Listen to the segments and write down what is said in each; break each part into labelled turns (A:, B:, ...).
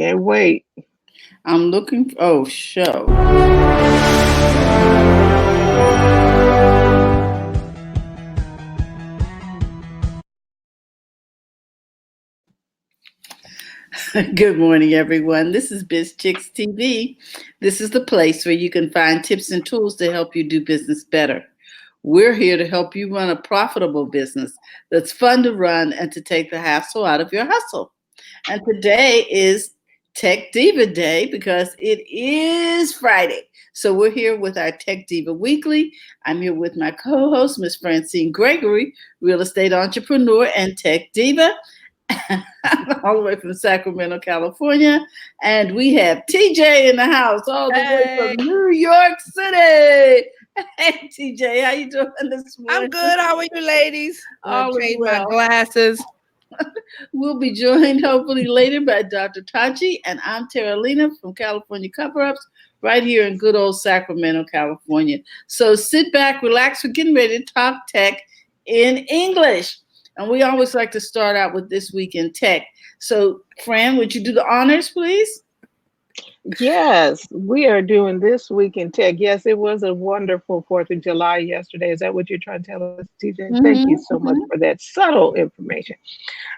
A: Can't wait.
B: I'm looking. Oh, show. Good morning, everyone. This is Biz Chicks TV. This is the place where you can find tips and tools to help you do business better. We're here to help you run a profitable business that's fun to run and to take the hassle out of your hustle. And today is Tech Diva Day because it is Friday. So we're here with our Tech Diva Weekly. I'm here with my co-host, Miss Francine Gregory, real estate entrepreneur and tech diva, all the way from Sacramento, California. And we have TJ in the house, all the way
C: Hey,
B: from New York City. Hey, TJ, how you doing this
C: I'm
B: morning?
C: good. How are you, ladies? I
B: All is
C: changed my
B: well.
C: glasses.
B: We'll be joined hopefully later by Dr. Tachi, and I'm Terri from California Cover Ups, right here in good old Sacramento, California. So sit back, relax. We're getting ready to talk tech in English. And we always like to start out with This Week in Tech. So, Fran, would you do the honors, please?
A: Yes, we are doing this week in tech. Yes, it was a wonderful 4th of July yesterday. Is that what you're trying to tell us, TJ? Thank you so much
B: Mm-hmm.
A: for that subtle information.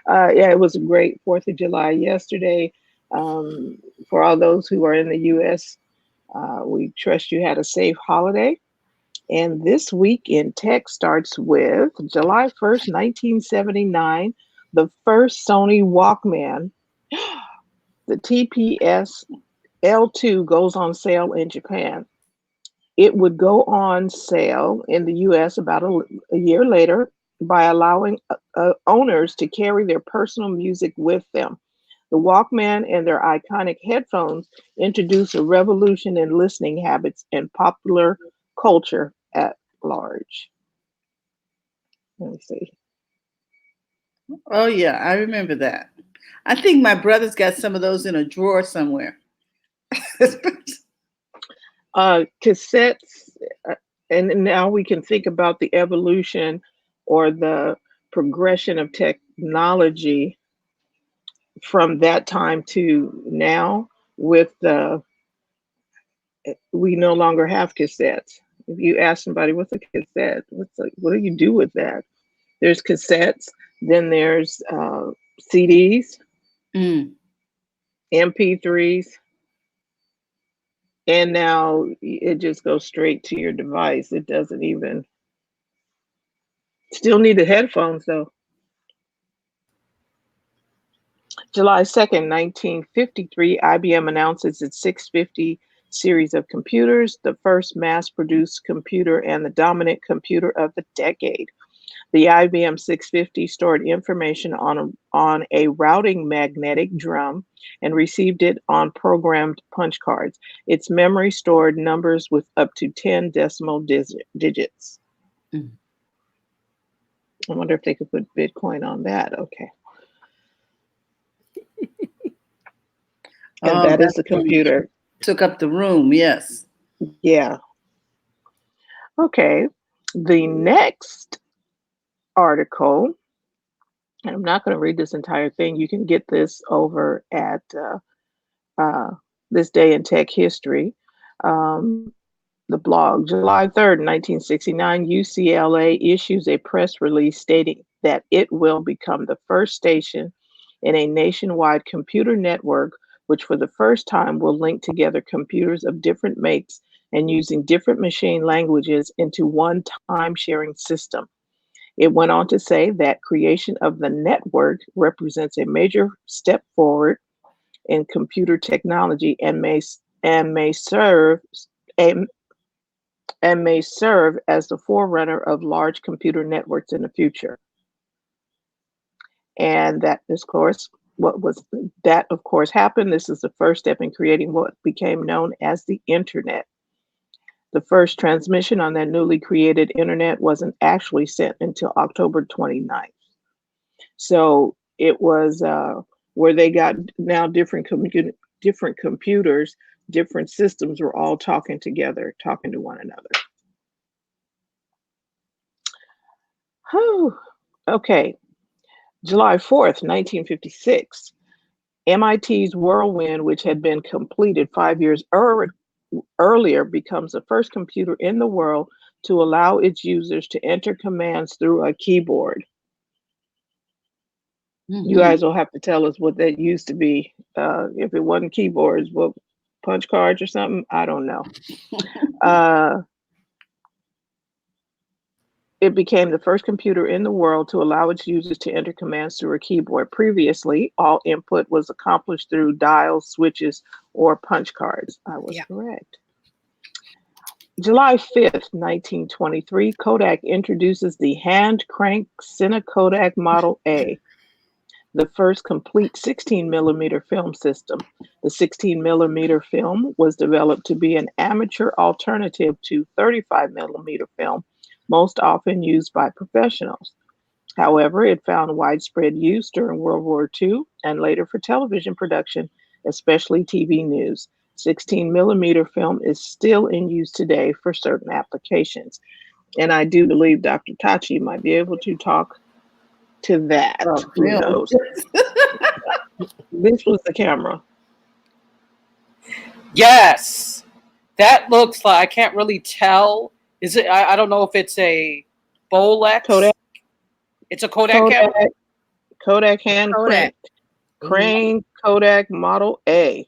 A: Yeah, it was a great 4th of July yesterday. For all those who are in the U.S., we trust you had a safe holiday. And this week in tech starts with July 1st, 1979, the first Sony Walkman, the TPS L2, goes on sale in Japan. It would go on sale in the US about a year later by allowing owners to carry their personal music with them. The Walkman and their iconic headphones introduced a revolution in listening habits and popular culture at large. Let me see.
B: Oh, yeah, I remember that. I think my brother's got some of those in a drawer somewhere.
A: Cassettes, uh, and now we can think about the evolution or the progression of technology from that time to now with the we no longer have cassettes. If you ask somebody what's a cassette, what do you do with that? There's cassettes, then there's CDs,
B: Mm.
A: MP3s, and now it just goes straight to your device. It doesn't even still need the headphones though. July 2nd, 1953, IBM announces its 650 series of computers, the first mass-produced computer and the dominant computer of the decade. The IBM 650 stored information on a routing magnetic drum and received it on programmed punch cards. Its memory stored numbers with up to 10 decimal digits.
B: Mm.
A: I wonder if they could put Bitcoin on that. Okay. And
B: Oh,
A: that is
B: that's
A: the
B: funny.
A: computer.
B: Took up the room, yes.
A: Yeah. Okay. The next article, and I'm not going to read this entire thing. You can get this over at uh, This Day in Tech History, um, the blog. July 3rd, 1969, UCLA issues a press release stating that it will become the first station in a nationwide computer network, which for the first time will link together computers of different makes and using different machine languages into one time sharing system. It went on to say that creation of the network represents a major step forward in computer technology and may serve and, and may serve as the forerunner of large computer networks in the future. And that is, of course, of course happened. This is the first step in creating what became known as the internet. The first transmission on that newly created internet wasn't actually sent until October 29th. So it was where they got now different computers, different systems were all talking together, talking to one another. Whew. Okay, July 4th, 1956. MIT's Whirlwind, which had been completed 5 years earlier, becomes the first computer in the world to allow its users to enter commands through a keyboard. You guys will have to tell us what that used to be. If it wasn't keyboards, what, punch cards or something? I don't know. It became the first computer in the world to allow its users to enter commands through a keyboard. Previously, all input was accomplished through dials, switches, or punch cards. I was correct. July 5th, 1923, Kodak introduces the hand-crank Kodak Model A, the first complete 16-millimeter film system. The 16-millimeter film was developed to be an amateur alternative to 35-millimeter film, most often used by professionals. However, it found widespread use during World War II and later for television production, especially TV news. 16-millimeter film is still in use today for certain applications. And I do believe Dr. Tachi might be able to talk to that. Who knows? This was the camera.
D: Yes. That looks like, I can't really tell. Is it? I don't know if it's a Bolex.
A: Kodak.
D: It's a Kodak camera.
A: Kodak hand crane Kodak Model A.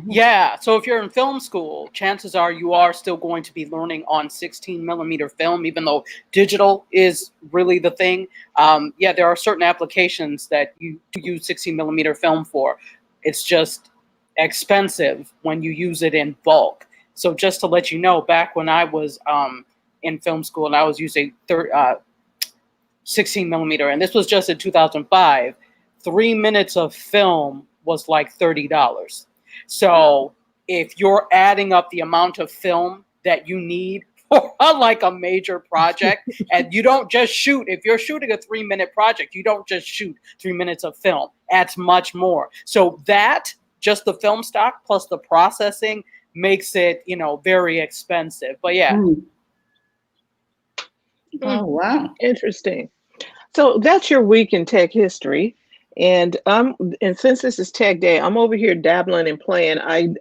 D: Yeah. So if you're in film school, chances are you are still going to be learning on 16-millimeter film, even though digital is really the thing. Yeah, there are certain applications that you use 16-millimeter film for. It's just expensive when you use it in bulk. So just to let you know, back when I was in film school and I was using 16-millimeter, and this was just in 2005, 3 minutes of film was like $30. So if you're adding up the amount of film that you need for like a major project, and you don't just shoot, if you're shooting a 3-minute project, you don't just shoot 3 minutes of film. That's much more. So that, just the film stock plus the processing, makes it, very expensive. But yeah.
B: Oh, wow.
A: Interesting. So that's your week in tech history. And since this is Tech Day, I'm over here dabbling and playing. I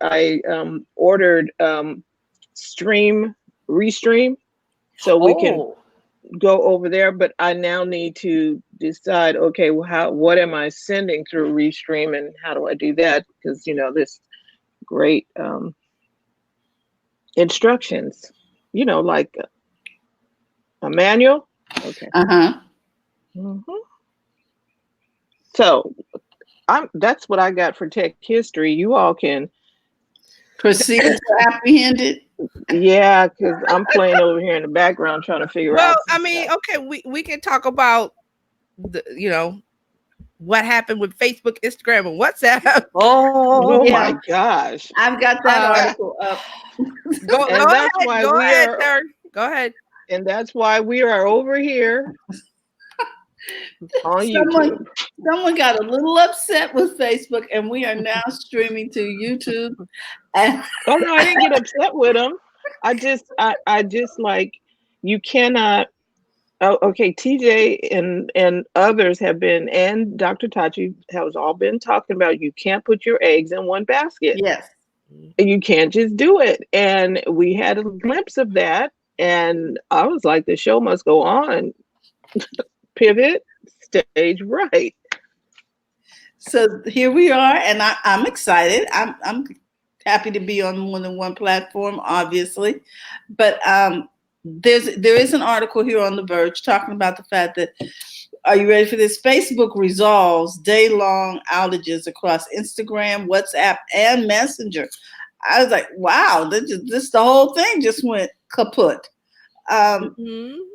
A: ordered Restream, so we can go over there. But I now need to decide, okay, well, what am I sending through Restream, and how do I do that? Because this great instructions, like a manual. Okay. So that's what I got for tech history. You all can
B: proceed to apprehend it.
A: Yeah, because I'm playing over here in the background trying to figure out.
C: Well, I mean, okay, we can talk about what happened with Facebook, Instagram, and WhatsApp.
A: Oh my gosh.
B: I've got that article up.
C: Go ahead. Go ahead.
A: And that's why we are over here on YouTube.
B: Someone got a little upset with Facebook, and we are now streaming to YouTube.
A: Oh no, I didn't get upset with them. I just like, you cannot. Oh, okay. TJ and others have been, and Dr. Tachi has all been talking about, you can't put your eggs in one basket.
B: Yes.
A: You can't just do it. And we had a glimpse of that, and I was like, the show must go on. Pivot, stage right.
B: So here we are, and I'm excited. I'm happy to be on more than one platform, obviously, but there is an article here on The Verge talking about the fact that, are you ready for this? Facebook resolves day-long outages across Instagram, WhatsApp, and Messenger. I was like, wow, this the whole thing just went kaput.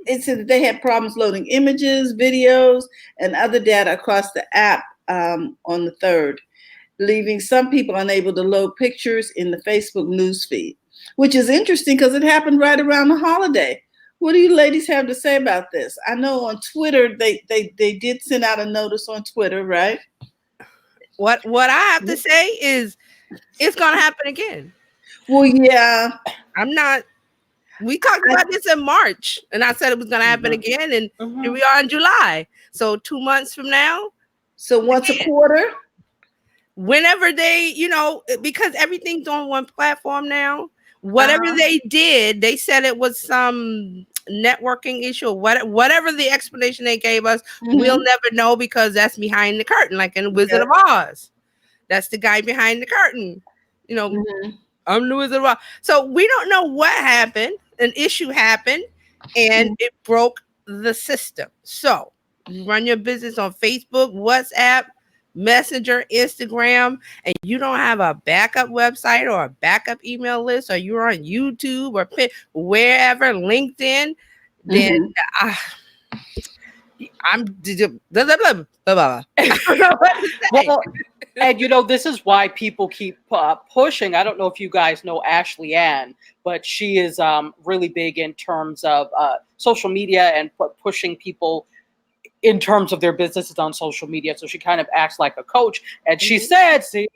B: It said that they had problems loading images, videos, and other data across the app on the 3rd, leaving some people unable to load pictures in the Facebook newsfeed, which is interesting because it happened right around the holiday. What do you ladies have to say about this? I know on Twitter, they did send out a notice on Twitter, right?
C: What I have to say is it's going to happen again.
B: Well, yeah.
C: We talked about this in March, and I said it was going to happen again, and here we are in July. So 2 months from now.
B: So once a quarter?
C: whenever they, because everything's on one platform now, whatever they did, they said it was some networking issue or whatever the explanation they gave us, we'll never know because that's behind the curtain, like in Wizard of Oz. That's the guy behind the curtain. I'm the Wizard of Oz. So we don't know what happened. An issue happened and it broke the system. So you run your business on Facebook, WhatsApp, Messenger, Instagram, and you don't have a backup website or a backup email list, or you're on YouTube or wherever, LinkedIn, then I'm blah, blah, blah, blah, blah. I don't know what to say.
D: Well, and this is why people keep pushing. I don't know if you guys know Ashley Ann, but she is really big in terms of social media and pushing people in terms of their businesses on social media. So she kind of acts like a coach. And she said, see,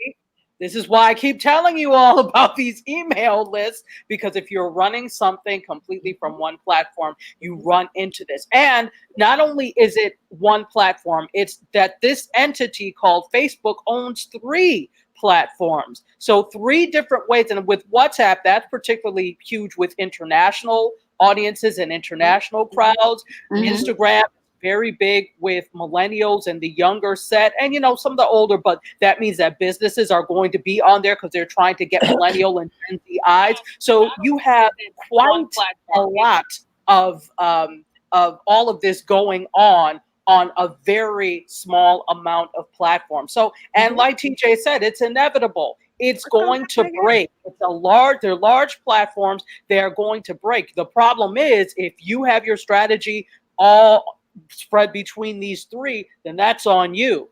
D: this is why I keep telling you all about these email lists, because if you're running something completely from one platform, you run into this. And not only is it one platform, it's that this entity called Facebook owns 3 platforms. So 3 different ways. And with WhatsApp, that's particularly huge with international audiences and international crowds. Instagram, very big with millennials and the younger set, and some of the older, but that means that businesses are going to be on there because they're trying to get millennial and Gen Z eyes. So you have quite a lot of all of this going on a very small amount of platforms. So, and like TJ said, it's inevitable. It's going to break. They're large platforms. They're going to break. The problem is, if you have your strategy all spread between these 3, then that's on you.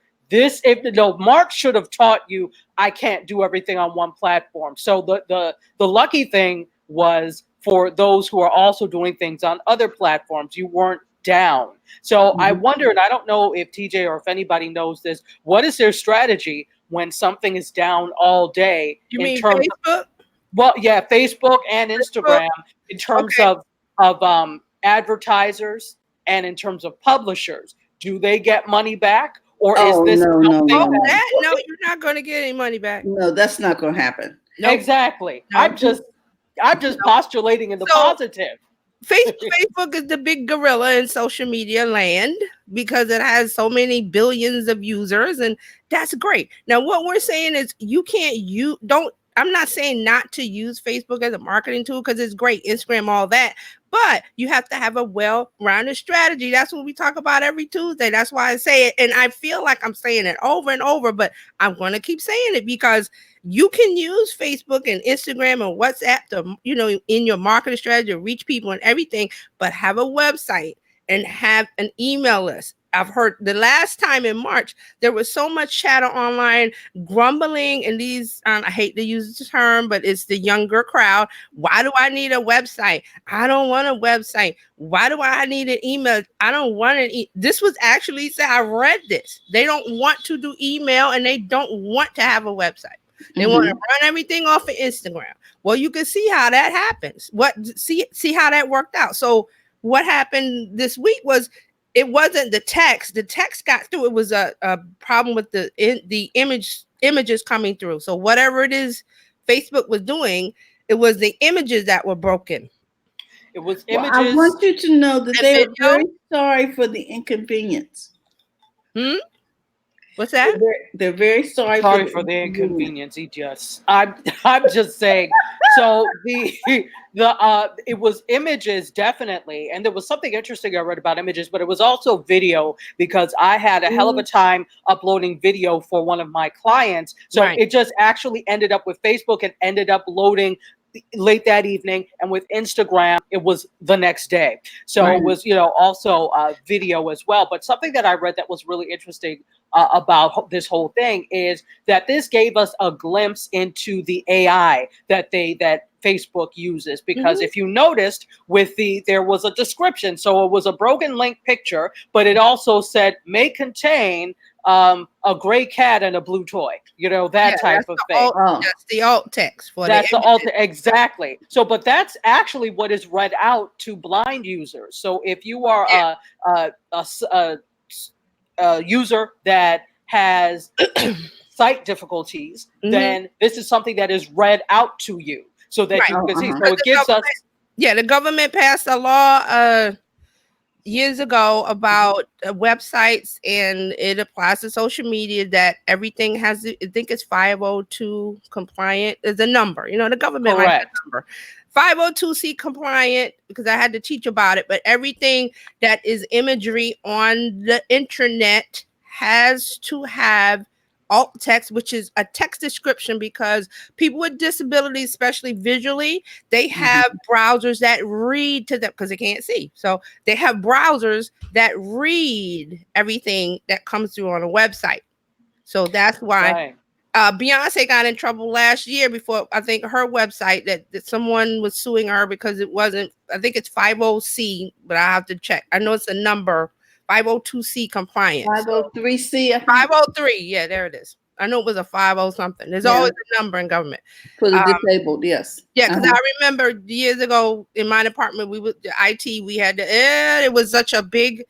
D: Mark should have taught you I can't do everything on one platform. So the lucky thing was, for those who are also doing things on other platforms, you weren't down. So I wonder, and I don't know if TJ or if anybody knows this, what is their strategy when something is down all day?
C: You mean Facebook?
D: Facebook and Instagram, in terms of advertisers and in terms of publishers. Do they get money back, or is this
B: no,
C: you're not going to get any money back.
B: No, that's not going to happen.
C: Nope.
D: Exactly. No. I'm just postulating in the positive.
C: Facebook is the big gorilla in social media land because it has so many billions of users, and that's great. Now, what we're saying is I'm not saying not to use Facebook as a marketing tool, because it's great, Instagram, all that, but you have to have a well-rounded strategy. That's what we talk about every Tuesday. That's why I say it, and I feel like I'm saying it over and over, but I'm going to keep saying it, because you can use Facebook and Instagram and WhatsApp to, in your marketing strategy to reach people and everything, but have a website and have an email list. I've heard the last time in March, there was so much chatter online, grumbling, and these, I hate to use the term, but it's the younger crowd. Why do I need a website? I don't want a website. Why do I need an email? I don't want this was actually, I read this. They don't want to do email, and they don't want to have a website. They want to run everything off of Instagram. Well, you can see how that happens. See how that worked out. So what happened this week was, it wasn't the text. The text got through. It was a problem with the images coming through. So whatever it is Facebook was doing, it was the images that were broken.
D: It was images.
B: I want you to know that they are very sorry for the inconvenience.
C: What's that?
B: They're very sorry
D: for the inconvenience. I'm just saying. So it was images, definitely, and there was something interesting I read about images, but it was also video, because I had a hell of a time uploading video for one of my clients. So it just actually ended up with Facebook and ended up loading late that evening, and with Instagram it was the next day. So it was also video as well. But something that I read that was really interesting about this whole thing is that this gave us a glimpse into the AI that Facebook uses, because if you noticed, there was a description. So it was a broken link picture, but it also said may contain a gray cat and a blue toy, that type of thing.
C: That's the alt text for
D: that's the alt, exactly. So, but that's actually what is read out to blind users. So if you are a user that has site difficulties,
C: Mhm.
D: then this is something that is read out to you so that
C: Right.
D: you can see.
B: Uh-huh.
D: So it gives us.
C: Yeah, the government passed a law years ago about websites, and it applies to social media that everything has, I think it's 502 compliant is a number. You know, the government likes
D: Correct.
C: that number. 502c compliant, because I had to teach about it, but everything that is imagery on the internet has to have alt text, which is a text description, because people with disabilities, especially visually, they have browsers that read to them because they can't see. So they have browsers that read everything that comes through on a website. So that's why
D: Right.
C: Beyonce got in trouble last year before, I think, her website that someone was suing her because it wasn't, I think it's 50C, but I have to check. I know it's a number, 502C compliant.
B: 503C, I think.
C: 503, yeah, there it is. I know it was a 50 something. There's always a number in government.
B: For the disabled, yes.
C: Yeah, because I remember years ago in my department, we would IT, we had to, it was such a big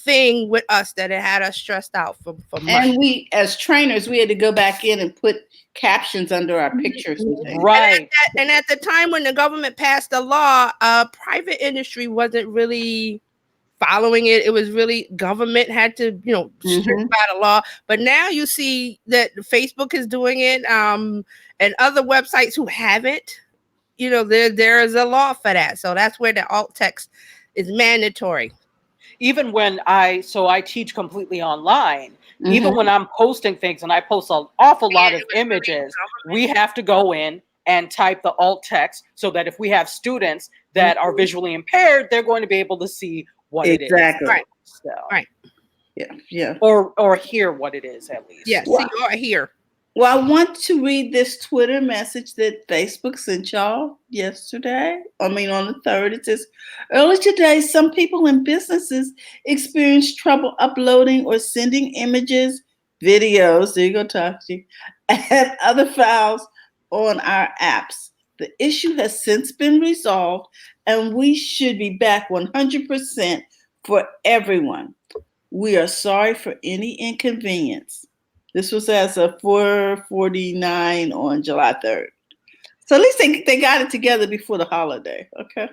C: thing with us that it had us stressed out for months.
B: And we, as trainers, we had to go back in and put captions under our pictures and things.
D: Right.
C: And at the time when the government passed the law, private industry wasn't really following it. It was really government had to, strip by the law. But now you see that Facebook is doing it, and other websites who haven't. There is a law for that. So that's where the alt text is mandatory.
D: Even when I teach completely online, even when I'm posting things and I post an awful lot of images, we have to go in and type the alt text so that if we have students that are visually impaired, they're going to be able to see what it is.
B: Exactly.
C: Right.
D: So,
C: right.
B: Yeah.
D: Or hear what it is at least.
C: Yes. See or hear.
B: Well, I want to read this Twitter message that Facebook sent y'all yesterday. On the 3rd. It says, early today, some people and businesses experienced trouble uploading or sending images, videos, there you go, Tachi, and other files on our apps. The issue has since been resolved, and we should be back 100% for everyone. We are sorry for any inconvenience. This was as of 4:49 on July 3rd. So at least they got it together before the holiday. Okay.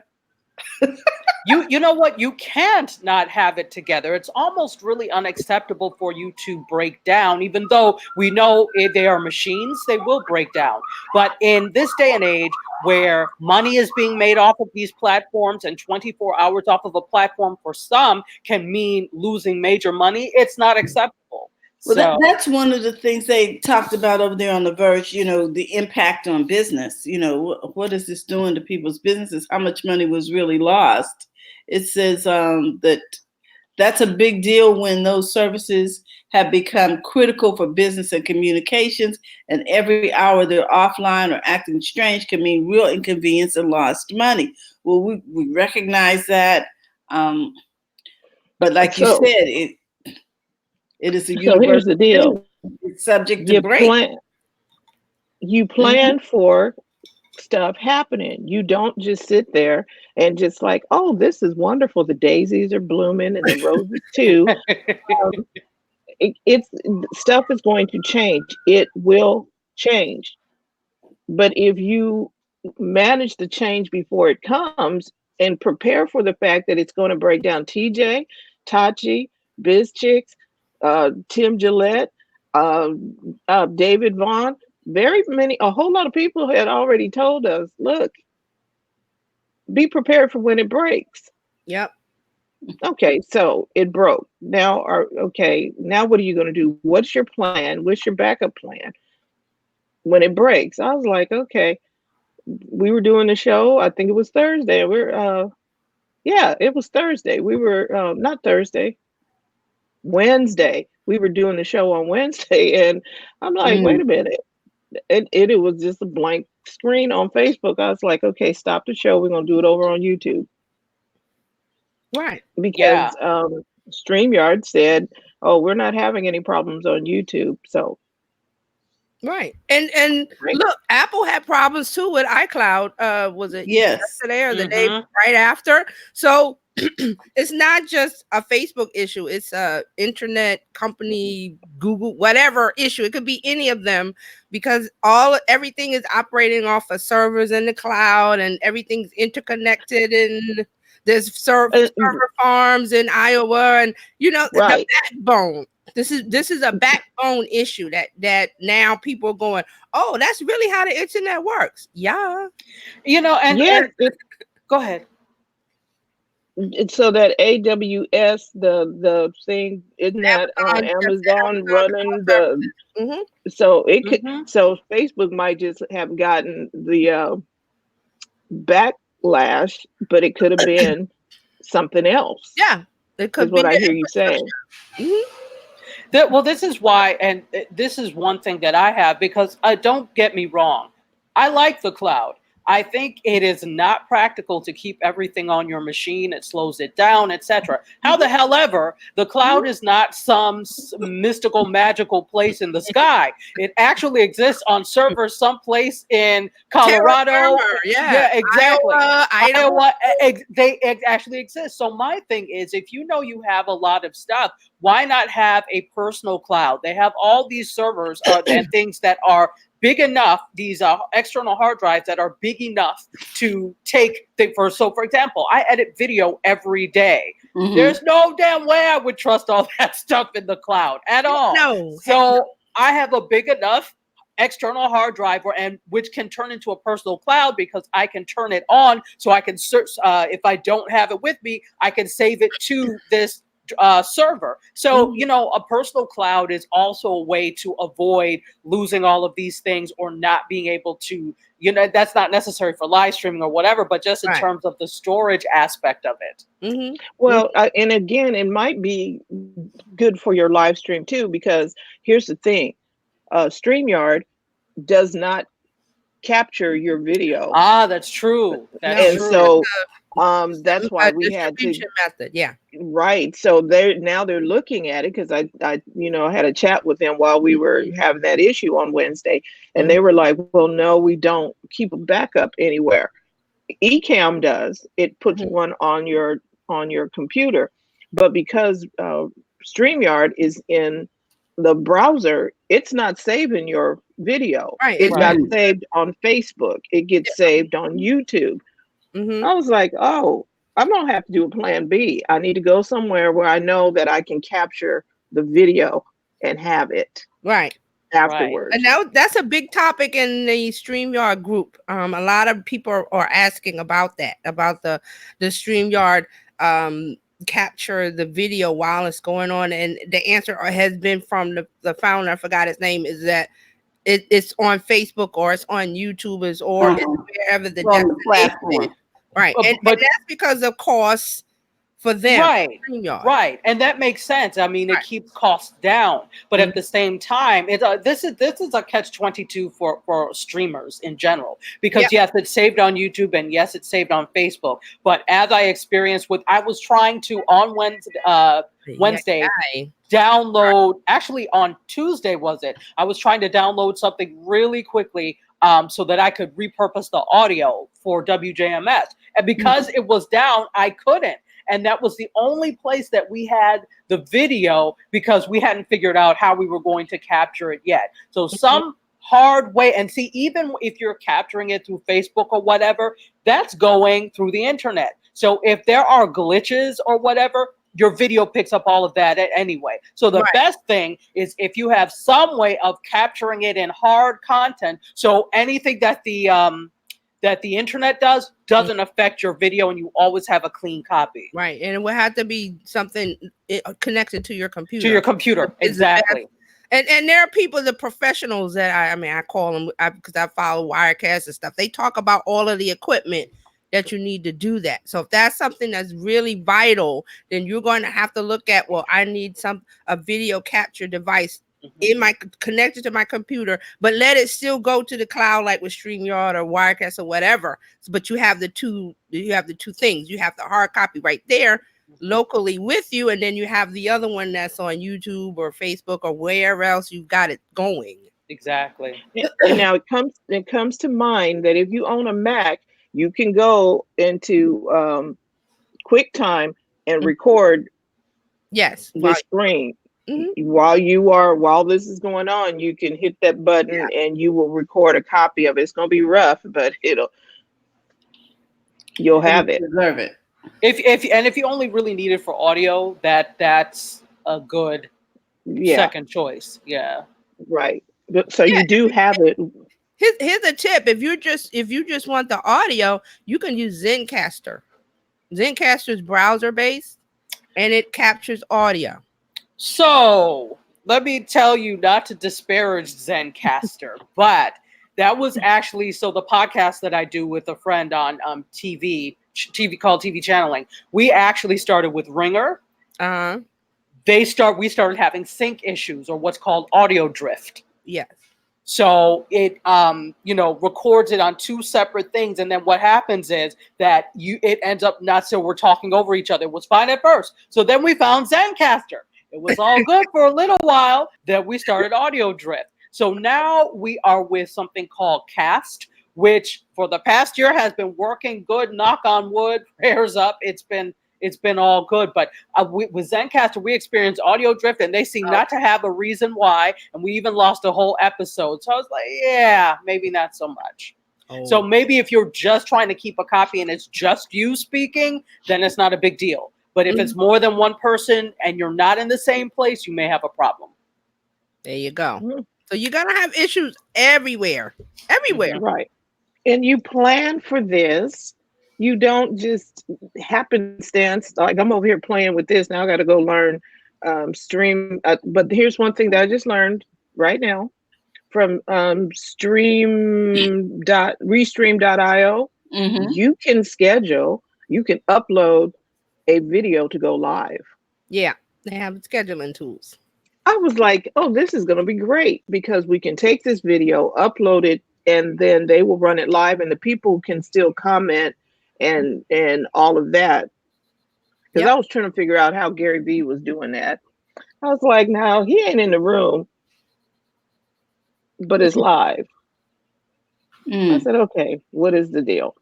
D: You know what? You can't not have it together. It's almost really unacceptable for you to break down, even though we know if they are machines, they will break down. But in this day and age where money is being made off of these platforms and 24 hours off of a platform for some can mean losing major money, it's not acceptable.
B: Well, that's one of the things they talked about over there on The Verge, the impact on business. What is this doing to people's businesses? How much money was really lost? It says that's a big deal when those services have become critical for business and communications, and every hour they're offline or acting strange can mean real inconvenience and lost money. Well, we recognize that. But like you said, it is a universal.
A: So here's the deal.
B: It's subject to break.
A: You plan for stuff happening. You don't just sit there and just like, oh, this is wonderful. The daisies are blooming and the roses too. It's stuff is going to change. It will change. But if you manage the change before it comes and prepare for the fact that it's going to break down, TJ, Tachi, Biz Chicks, Tim Gillette, David Vaughn, a whole lot of people had already told us, look, be prepared for when it breaks.
C: Yep.
A: Okay, so it broke. Now what are you going to do? What's your plan? What's your backup plan when it breaks? I was like, okay, we were doing the show. I think it was Thursday. It was Thursday. We were not Thursday. Wednesday. We were doing the show on Wednesday, and I'm like, wait a minute. It was just a blank screen on Facebook. I was like, okay, stop the show. We're gonna do it over on YouTube.
C: Right.
A: Because StreamYard said, oh, we're not having any problems on YouTube. So
C: right. And look, Apple had problems too with iCloud. Was it yesterday or the day right after? So it's not just a Facebook issue. It's a internet company, Google, whatever issue. It could be any of them, because everything is operating off of servers in the cloud, and everything's interconnected, and there's server farms in Iowa, and the
A: Right.
C: backbone. This is a backbone issue that now people are going, oh, that's really how the internet works. Yeah.
A: Yes,
D: Go ahead.
A: it's so that AWS, the thing, isn't that Amazon running the?
C: Mhm.
A: So it could.
D: Mhm.
A: So Facebook might just have gotten the backlash, but it could have been something else.
C: Yeah, it could
A: Is what
C: be
A: I hear you saying.
D: Well, this is why, and this is one thing that I have, because don't get me wrong, I like the cloud. I think it is not practical to keep everything on your machine. It slows it down, etc. How the hell ever, the cloud is not some mystical, magical place in the sky. It actually exists on servers someplace in Colorado.
C: Yeah,
D: exactly.
C: Iowa.
D: They actually exist. So my thing is, if you know you have a lot of stuff, why not have a personal cloud? They have all these servers and things that are big enough, these external hard drives that are big enough to take for example, I edit video every day.
B: Mhm.
D: There's no damn way I would trust all that stuff in the cloud at all.
C: No.
D: So I have a big enough external hard drive which can turn into a personal cloud, because I can turn it on so I can search. If I don't have it with me, I can save it to this server. So, a personal cloud is also a way to avoid losing all of these things, or not being able to, that's not necessary for live streaming or whatever, but just in terms of the storage aspect of it.
C: Mm-hmm.
A: Well, and again, it might be good for your live stream too, because here's the thing: StreamYard does not capture your video.
D: That's true. That's true.
A: So that's why we had to
C: method. Yeah.
A: Right. So they're looking at it, because I had a chat with them while we were having that issue on Wednesday, and they were like, well, no, we don't keep a backup anywhere. Ecamm does. It puts one on your computer, but because StreamYard is in the browser, it's not saving your video.
C: Right.
A: It got saved on Facebook. It gets saved on YouTube. I was like, oh, I'm going to have to do a plan B. I need to go somewhere where I know that I can capture the video and have it afterwards.
C: And now that's a big topic in the StreamYard group. A lot of people are asking about that, about the StreamYard capture the video while it's going on. And the answer has been from the founder, I forgot his name, is that it's on Facebook, or it's on YouTube, it's wherever the platform. Right. But that's because of costs for them.
D: Right. And that makes sense. I mean, it keeps costs down, but at the same time, this is a catch-22 for streamers in general, because yes, it's saved on YouTube, and yes, it's saved on Facebook. But as I experienced I was trying to on Wednesday download, actually on Tuesday I was trying to download something really quickly so that I could repurpose the audio for WJMS. And because it was down, I couldn't. And that was the only place that we had the video, because we hadn't figured out how we were going to capture it yet. So some hard way, and see, even if you're capturing it through Facebook or whatever, that's going through the internet. So if there are glitches or whatever, your video picks up all of that anyway. So the best thing is if you have some way of capturing it in hard content, so anything that the internet doesn't affect your video, and you always have a clean copy.
C: Right. And it would have to be something connected to your computer.
D: To your computer, exactly.
C: And there are people, the professionals that I call them, because I follow Wirecast and stuff. They talk about all of the equipment that you need to do that. So if that's something that's really vital, then you're going to have to look at, well, I need a video capture device connected to my computer, but let it still go to the cloud, like with StreamYard or Wirecast or whatever. But you have the two things. You have the hard copy right there locally with you, and then you have the other one that's on YouTube or Facebook or wherever else you've got it going.
D: Exactly.
A: And now it comes to mind that if you own a Mac, you can go into QuickTime and
C: Mhm.
A: record
C: Yes.
A: the screen.
C: Mhm.
A: While this is going on, you can hit that button and you will record a copy of it. It's gonna be rough, but you'll have it.
B: Deserve it.
D: If you only really need it for audio, that's a good
A: Yeah,
D: second choice. Yeah.
A: right. So
C: Yeah.
A: you do have it.
C: Here's a tip. If you just want the audio, you can use Zencaster. Zencaster is browser based and it captures audio.
D: So let me tell you, not to disparage Zencaster, but that was actually the podcast that I do with a friend on TV called TV channeling. We actually started with Ringer.
C: Uh-huh.
D: We started having sync issues, or what's called audio drift.
C: Yes.
D: So it records it on two separate things, and then what happens is that it ends up not, so we're talking over each other. It was fine at first. So then we found Zencaster. It was all good for a little while. Then we started audio drift. So now we are with something called Cast, which for the past year has been working good. Knock on wood, prayers up. It's been all good. But with Zencaster, we experienced audio drift, and they seem not to have a reason why. And we even lost a whole episode. So I was like, yeah, maybe not so much.
C: Oh.
D: So maybe if you're just trying to keep a copy and it's just you speaking, then it's not a big deal. But if it's more than one person and you're not in the same place, you may have a problem.
C: There you go. So you're gonna have issues everywhere. Everywhere.
A: Right. And you plan for this. You don't just happenstance, like I'm over here playing with this. Now I got to go learn stream. But here's one thing that I just learned right now from restream.io.
B: Mm-hmm.
A: You can upload a video to go live.
C: Yeah, they have scheduling tools.
A: I was like, oh, this is going to be great because we can take this video, upload it, and then they will run it live and the people can still comment and all of that. Because I was trying to figure out how Gary Vee was doing that. I was like, now he ain't in the room, but it's live. I said, okay, what is the deal?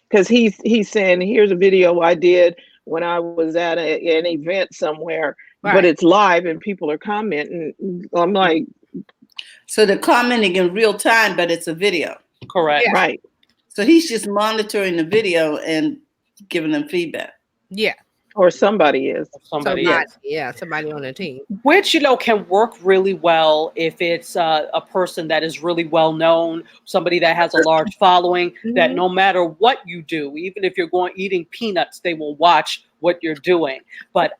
A: Because he's saying, here's a video I did when I was at an event somewhere, but it's live and people are commenting. I'm like,
B: so they're commenting in real time, but it's a video.
D: Correct.
A: Yeah. Right.
B: So he's just monitoring the video and giving them feedback.
C: Yeah.
A: Or somebody is.
D: Somebody is.
C: Yeah, somebody on the team.
D: Which, can work really well if it's a person that is really well known, somebody that has a large following, that no matter what you do, even if you're eating peanuts, they will watch what you're doing. But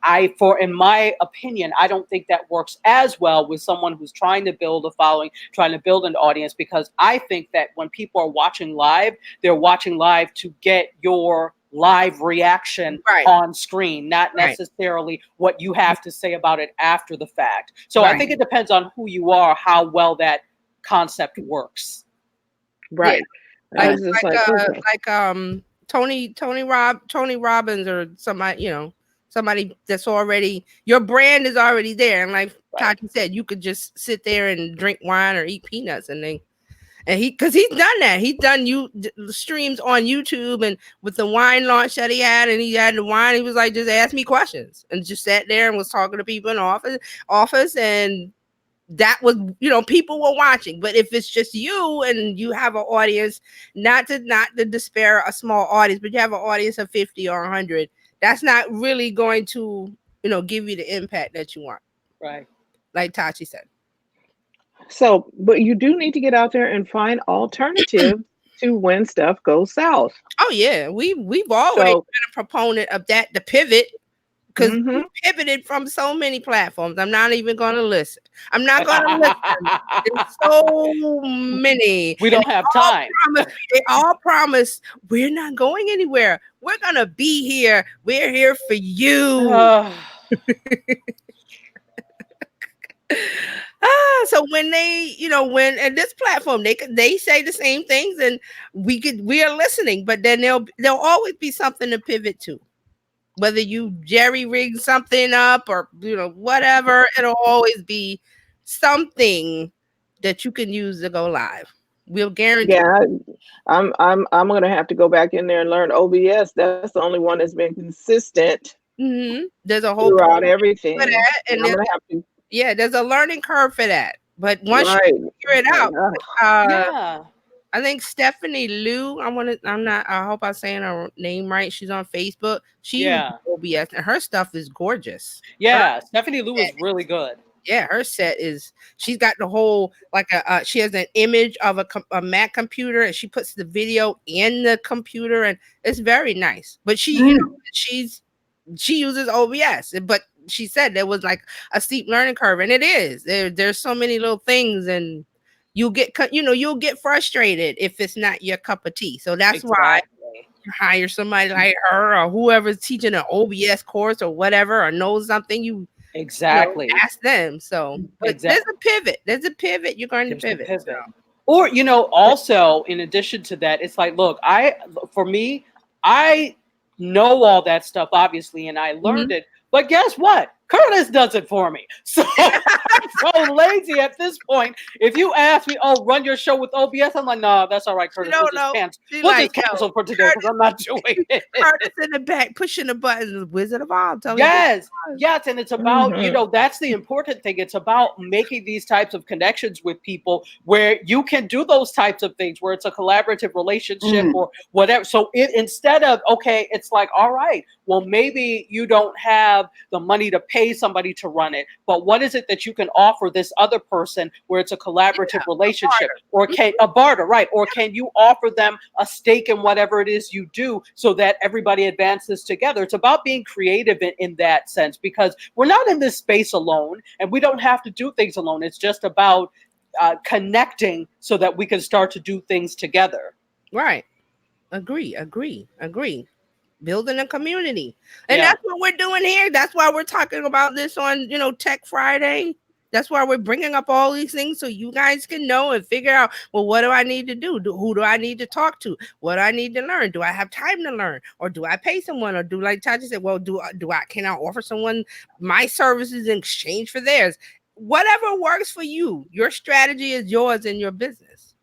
D: in my opinion, I don't think that works as well with someone who's trying to build a following, trying to build an audience, because I think that when people are watching live, they're watching live to get your live reaction on screen, not necessarily what you have to say about it after the fact. So I think it depends on who you are, how well that concept works.
A: Right.
C: Yeah. Tony Robbins or somebody that's already, your brand is already there. And like Tachi said, you could just sit there and drink wine or eat peanuts because he's done that. He's done streams on YouTube, and with the wine launch that he had the wine, he was like, just ask me questions, and just sat there and was talking to people in office, and that was, people were watching. But if it's just you and you have an audience, not to despair a small audience, but you have an audience of 50 or 100, that's not really going to, give you the impact that you want.
D: Right.
C: Like Tachi said.
A: So, but you do need to get out there and find alternatives to when stuff goes south.
C: Oh yeah, we've always been a proponent of that, the pivot, because we pivoted from so many platforms. I'm not even going to listen. I'm not going to listen. There's so many.
D: We don't have time.
C: They all promise we're not going anywhere. We're going to be here. We're here for you. So when they, when at this platform, they say the same things, and we are listening, but then there'll always be something to pivot to. Whether you jerry rig something up or whatever, it'll always be something that you can use to go live. We'll guarantee.
A: Yeah, I'm gonna have to go back in there and learn OBS. That's the only one that's been consistent
C: There's a whole
A: throughout
C: program for
A: everything.
C: that,
A: And
C: and
A: I'm gonna have to
C: there's a learning curve for that. But once you
A: right.
C: figure it
A: Like,
C: out, uh,
D: Yeah.
C: I think Stephanie Liu. I'm not. I hope I'm saying her name right. She's on Facebook. She uses
D: Yeah.
C: OBS, and her stuff is gorgeous.
D: Yeah. Stephanie Lou is really good.
C: Yeah, her set is. She's got the whole like she has an image of a Mac computer, and she puts the video in the computer, and it's very nice. But she uses OBS, but she said there was like a steep learning curve, and it is. There's so many little things, and you'll get frustrated if it's not your cup of tea. So that's why you hire somebody like her or whoever's teaching an OBS course or whatever or knows something.
D: Exactly.
C: Ask them. So, but there's a pivot. There's a pivot. You're going to pivot. So.
D: Or also in addition to that, it's like, look, I know all that stuff obviously, and I learned it. But guess what? Curtis does it for me. So I'm so lazy at this point. If you ask me, oh, run your show with OBS, I'm like, no, that's all right, Curtis. We'll just cancel for today because I'm not doing it.
C: Curtis in the back pushing the buttons, Wizard of Oz.
D: Yes, and it's about, that's the important thing. It's about making these types of connections with people where you can do those types of things, where it's a collaborative relationship or whatever. So instead of, okay, it's like, all right, well, maybe you don't have the money to pay somebody to run it, but what is it that you can offer this other person where it's a collaborative relationship, or a barter, right? Or can you offer them a stake in whatever it is you do so that everybody advances together? It's about being creative in that sense, because we're not in this space alone, and we don't have to do things alone. It's just about connecting so that we can start to do things together.
C: Right. Agree. Building a community. And that's what we're doing here. That's why we're talking about this on, Tech Friday. That's why we're bringing up all these things so you guys can know and figure out, well, what do I need to do? Who do I need to talk to? What do I need to learn? Do I have time to learn? Or do I pay someone? Or do, like Tachi said, well, can I offer someone my services in exchange for theirs? Whatever works for you. Your strategy is yours in your business.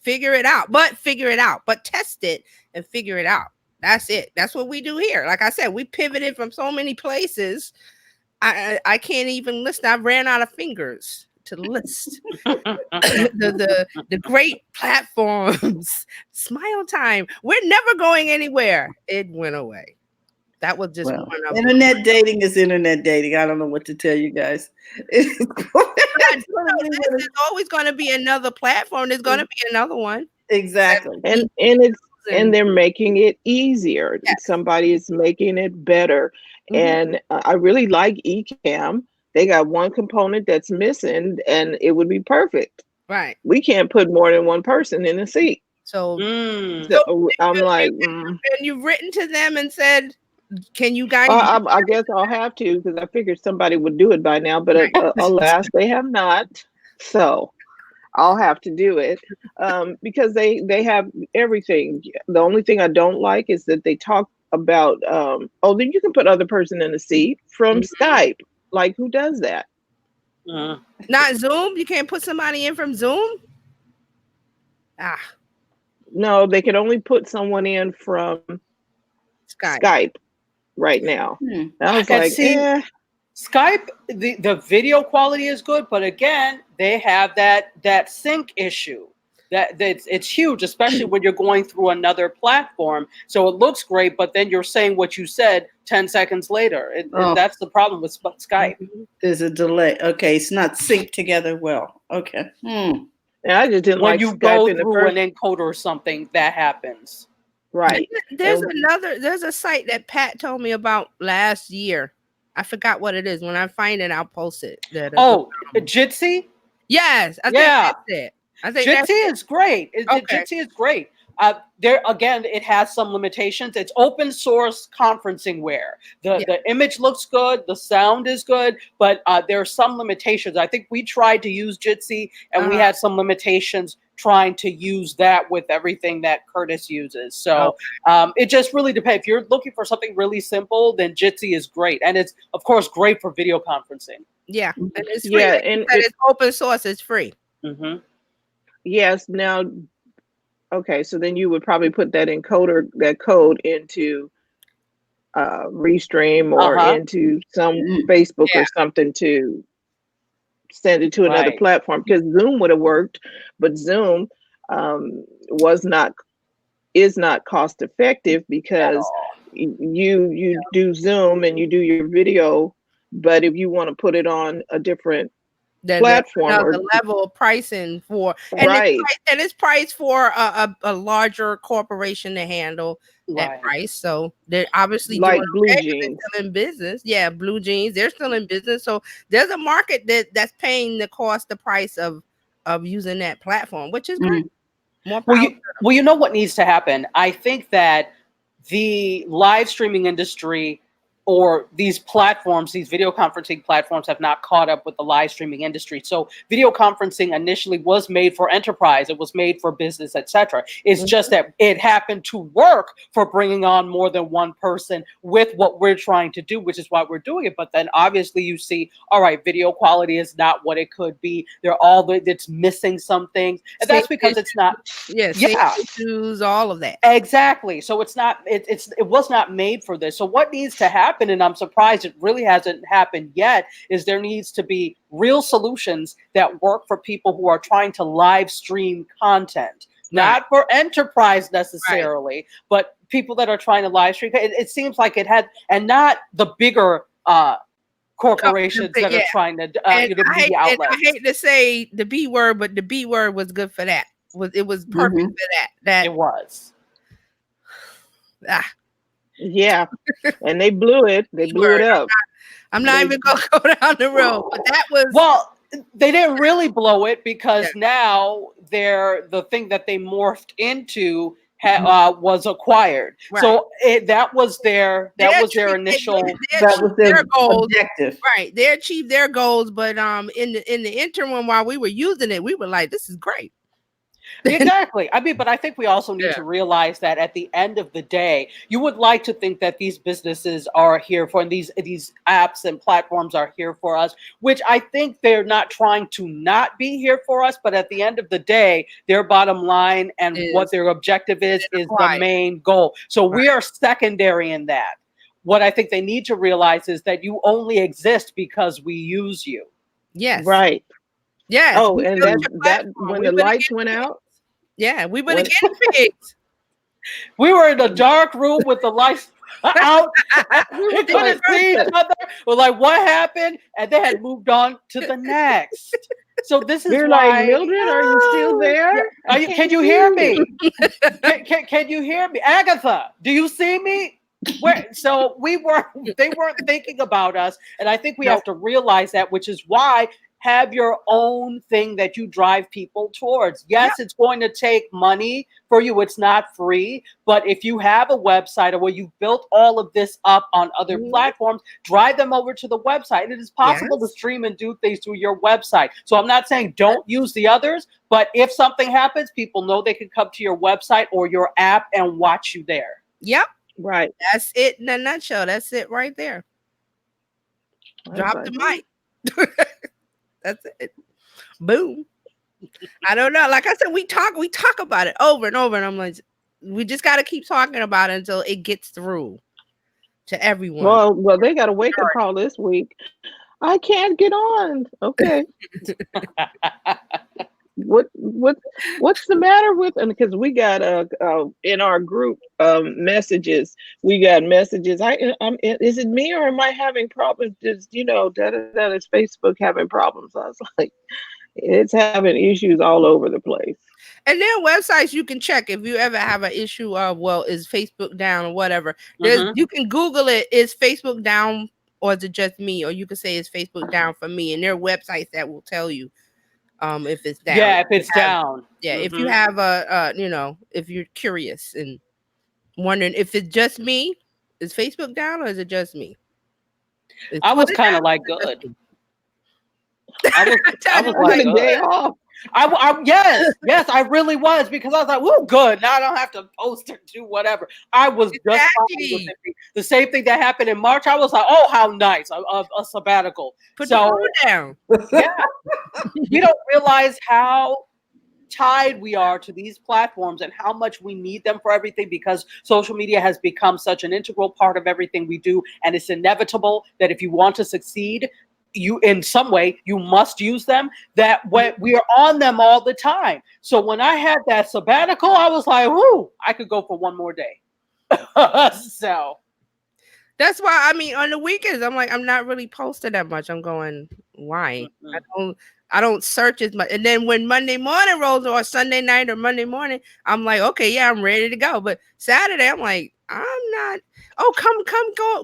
C: Figure it out, but test it and figure it out. That's it. That's what we do here. Like I said, we pivoted from so many places. I can't even list. I ran out of fingers to list the great platforms. Smile Time. We're never going anywhere. It went away. That was just one of
B: internet dating is internet dating. I don't know what to tell you guys.
C: There's always going to be another platform. There's going to be another one.
B: Exactly.
A: And they're making it easier. Yes. Somebody is making it better. And I really like eCam. They got one component that's missing, and it would be perfect.
C: Right.
A: We can't put more than one person in a seat.
C: So
A: I'm like,
C: and you've written to them and said, can you guys?
A: I guess I'll have to, because I figured somebody would do it by now, but alas, they have not. So I'll have to do it because they have everything. The only thing I don't like is that they talk about, then you can put other person in the seat from Skype. Like, who does that?
C: Not Zoom? You can't put somebody in from Zoom?
A: No, they can only put someone in from Skype right now. I was like,
D: Skype, the video quality is good, but again, they have that sync issue. It's huge, especially when you're going through another platform. So it looks great, but then you're saying what you said 10 seconds later. That's the problem with Skype.
B: There's a delay. Okay, it's not synced together well. Okay.
A: And I just didn't
D: when
A: like
D: you
A: Skype
D: go
A: in the
D: through an encoder or something, that happens.
A: Right.
C: There's a site that Pat told me about last year. I forgot what it is. When I find it, I'll post it.
D: Jitsi?
C: Yes. I think that's it. I think
D: Jitsi is great. Jitsi is great. There again, it has some limitations. It's open source conferencing ware. The image looks good, the sound is good, but there are some limitations. I think we tried to use Jitsi, and we had some limitations trying to use that with everything that Curtis uses. So it just really depends. If you're looking for something really simple, then Jitsi is great, and it's of course great for video conferencing.
C: Yeah, and it's free. And it's open source. It's free.
A: Yes. Now, okay. So then you would probably put that code into Restream or
D: Uh-huh.
A: into some
B: Mm.
A: Facebook
C: Yeah.
A: or something to send it to another
D: Right.
A: platform, because Zoom would have worked, but Zoom was not is not cost effective,
D: At
A: because
D: all.
A: you do Zoom and you do your video, but if you want to put it on a different
C: The
A: platform or
C: another level of pricing for,
A: right,
C: and it's priced for a larger corporation to handle that
D: Right.
C: price. So they're obviously doing
A: like Blue
C: okay 'cause they're
A: Jeans.
C: still in business. Yeah, Blue Jeans, they're still in business. So there's a market that's paying the price of using that platform, which is great.
B: Mm.
C: More
D: Well,
C: power.
D: you know what needs to happen? I think that the live streaming industry or these platforms, these video conferencing platforms, have not caught up with the live streaming industry. So video conferencing initially was made for enterprise, it was made for business, etc. It's just that it happened to work for bringing on more than one person with what we're trying to do, which is why we're doing it. But then obviously you see, all right, video quality is not what it could be. It's missing some things, and
C: Same
D: that's because it's not.
C: Yeah, same
D: Yeah,
C: issues, all of that.
D: exactly. So it's not it was not made for this. So what needs to happen, and I'm surprised it really hasn't happened yet, is there needs to be real solutions that work for people who are trying to live stream content.
C: Right.
D: Not for enterprise
C: Right.
D: necessarily, but people that are trying to live stream. It seems like it had, and not the bigger corporations that
C: Yeah.
D: are trying to
C: And
D: media
C: I
D: outlets.
C: hate to say the B word, but the B word was good for that. It was perfect
B: Mhm.
C: for that.
D: It was.
C: Ah,
A: Yeah, and they blew it. They
C: B
A: blew it
C: word.
A: up.
C: I'm not
A: They
C: even gonna go down the road, but that was
D: Well, they didn't really blow it, because
C: Yeah.
D: now the thing that they morphed into was acquired.
C: Right.
D: So that was their initial.
C: They
B: That
C: achieved
B: was
C: their
B: their
C: goals.
B: objective.
C: Right. They achieved their goals, but in the interim while we were using it, we were like, this is great.
D: Exactly. I mean, but I think we also need
C: Yeah.
D: to realize that at the end of the day, you would like to think that these businesses are here for, and these apps and platforms are here for us, which I think they're not trying to not be here for us, but at the end of the day, their bottom line and what
C: Is
D: their objective is the
C: acquired.
D: main goal. So we
C: Right.
D: are secondary in that. What I think they need to realize is that you only exist because we use you.
C: Yes.
A: right.
C: Yes.
A: Oh,
C: We
A: and
C: built
A: that
C: your
A: that
C: platform.
A: when
C: We
A: the
C: were the
A: lights
C: guinea
A: went
C: pigs.
A: out,
C: Yeah, we were the
A: when
C: guinea pigs.
D: We were in a dark room with the lights out.
A: we
D: We
A: were
D: couldn't
A: like,
D: see each
A: listen,
D: other. We're like, what happened? And they had moved on to the next. So this
A: we
D: is
A: were like,
D: why.
A: Mildred, are you still there?
D: Yeah.
A: I
D: Can
A: can't
D: you
A: see
D: hear
A: you.
D: me? Can you hear me? Agatha, do you see me? So they weren't thinking about us. And I think we
C: Nope.
D: have to realize that, which is why have your own thing that you drive people towards.
C: Yep.
D: Yes, it's going to take money for you. It's not free. But if you have a website, or where you've built all of this up on other
C: Mhm.
D: platforms, drive them over to the website. It is possible to
C: Yes.
D: stream and do things through your website. So I'm not saying don't use the others, but if something happens, people know they can come to your website or your app and watch you there.
C: Yep.
A: Right.
C: That's it in a nutshell. That's it right there.
A: I was
C: Drop
A: like,
C: the mic. That's it. Boom. I don't know. Like I said, we talk about it over and over, and I'm like, we just got to keep talking about it until it gets through to everyone.
A: well, they got a wake up call this week. I can't get on. Okay. What's the matter with? And because we got in our group messages, we got messages. Is it me, or am I having problems? Just that is Facebook having problems. I was like, it's having issues all over the place.
C: And there are websites you can check if you ever have an issue of, well, is Facebook down or whatever. You can Google it, is Facebook down or is it just me? Or you can say, is Facebook down for me? And there are websites that will tell you if it's down.
D: Yeah, if it's down.
C: Yeah, if you have if you're curious and wondering if it's just me, is Facebook down or is it just me?
D: I was kind of like, good. I was
A: I
D: like,
A: had a day
D: good.
A: off.
D: Yes, I really was, because I was like, "Woo, good! Now I don't have to post or do whatever." I was just fine with it. The same thing that happened in March. I was like, "Oh, how nice! A sabbatical."
C: Put the phone down.
D: Yeah, we don't realize how tied we are to these platforms and how much we need them for everything, because social media has become such an integral part of everything we do, and it's inevitable that if you want to succeed, you in some way you must use them, that when we are on them all the time. So when I had that sabbatical, I was like, whoo, I could go for one more day. So
C: That's why, I mean, on the weekends, I'm like, I'm not really posting that much. I'm going, why? I don't search as much. And then when Monday morning rolls, or Sunday night or Monday morning, I'm like, okay, yeah, I'm ready to go. But Saturday, I'm like, I'm not. Oh,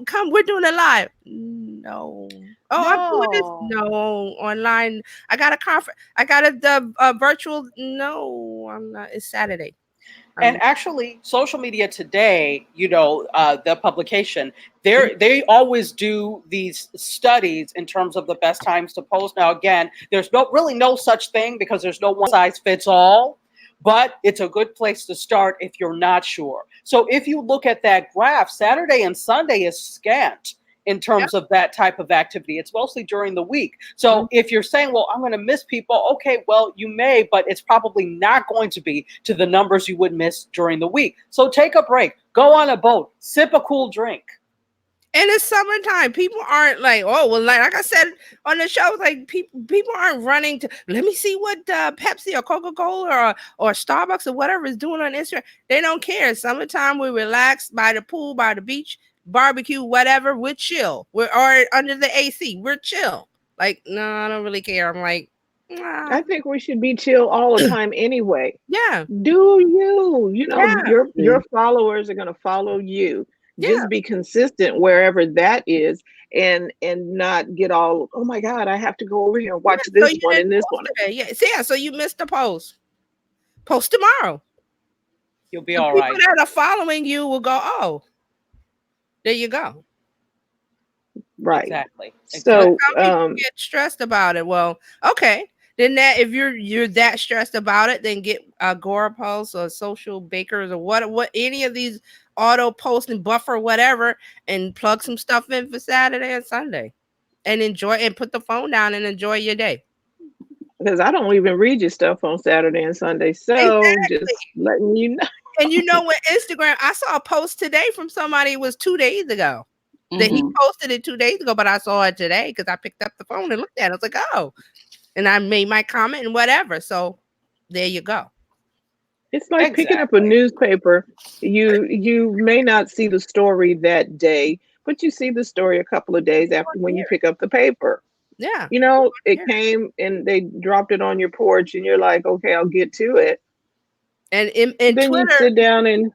C: come. We're doing a live. No. Oh, I'm doing this. No, online. I got a conference. I got a virtual. No, I'm not. It's Saturday.
D: And actually, social media today, the publication, they always do these studies in terms of the best times to post. Now, again, there's really no such thing, because there's no one size fits all, but it's a good place to start if you're not sure. So if you look at that graph, Saturday and Sunday is scant in terms of that type of activity. It's mostly during the week. So if you're saying, well, I'm going to miss people, okay, well, you may, but it's probably not going to be to the numbers you would miss during the week. So take a break, go on a boat, sip a cool drink.
C: And it's summertime. People aren't like, oh, well, like I said on the show, like people aren't running to, let me see what Pepsi or Coca-Cola or Starbucks or whatever is doing on Instagram. They don't care. Summertime, we relax by the pool, by the beach, barbecue, whatever. We're chill. We're under the AC. We're chill. Like, no, I don't really care. I'm like, nah.
A: I think we should be chill all the time anyway.
C: Yeah.
A: Do your followers are going to follow you. Just be consistent wherever that is, and not get all, oh my God, I have to go over here and watch this one and this one.
C: So you missed the post. Post tomorrow.
D: You'll be all right.
C: People that are following you will go, oh, there you go.
A: Right.
D: Exactly.
A: So
C: get stressed about it. Well, okay. Then that, if you're that stressed about it, then get Agora Post or Social Bakers or what any of these auto post and buffer whatever, and plug some stuff in for Saturday and Sunday, and enjoy, and put the phone down and enjoy your day.
A: Because I don't even read your stuff on Saturday and Sunday, so just letting you know.
C: And with Instagram, I saw a post today from somebody. It was 2 days ago. That he posted it 2 days ago, but I saw it today because I picked up the phone and looked at it. I was like, oh, and I made my comment and whatever. So there you go.
A: It's like picking up a newspaper. You may not see the story that day, but you see the story a couple of days after when you pick up the paper.
C: Yeah.
A: It came and they dropped it on your porch and you're like, okay, I'll get to it.
C: And
A: then
C: Twitter,
A: you sit down and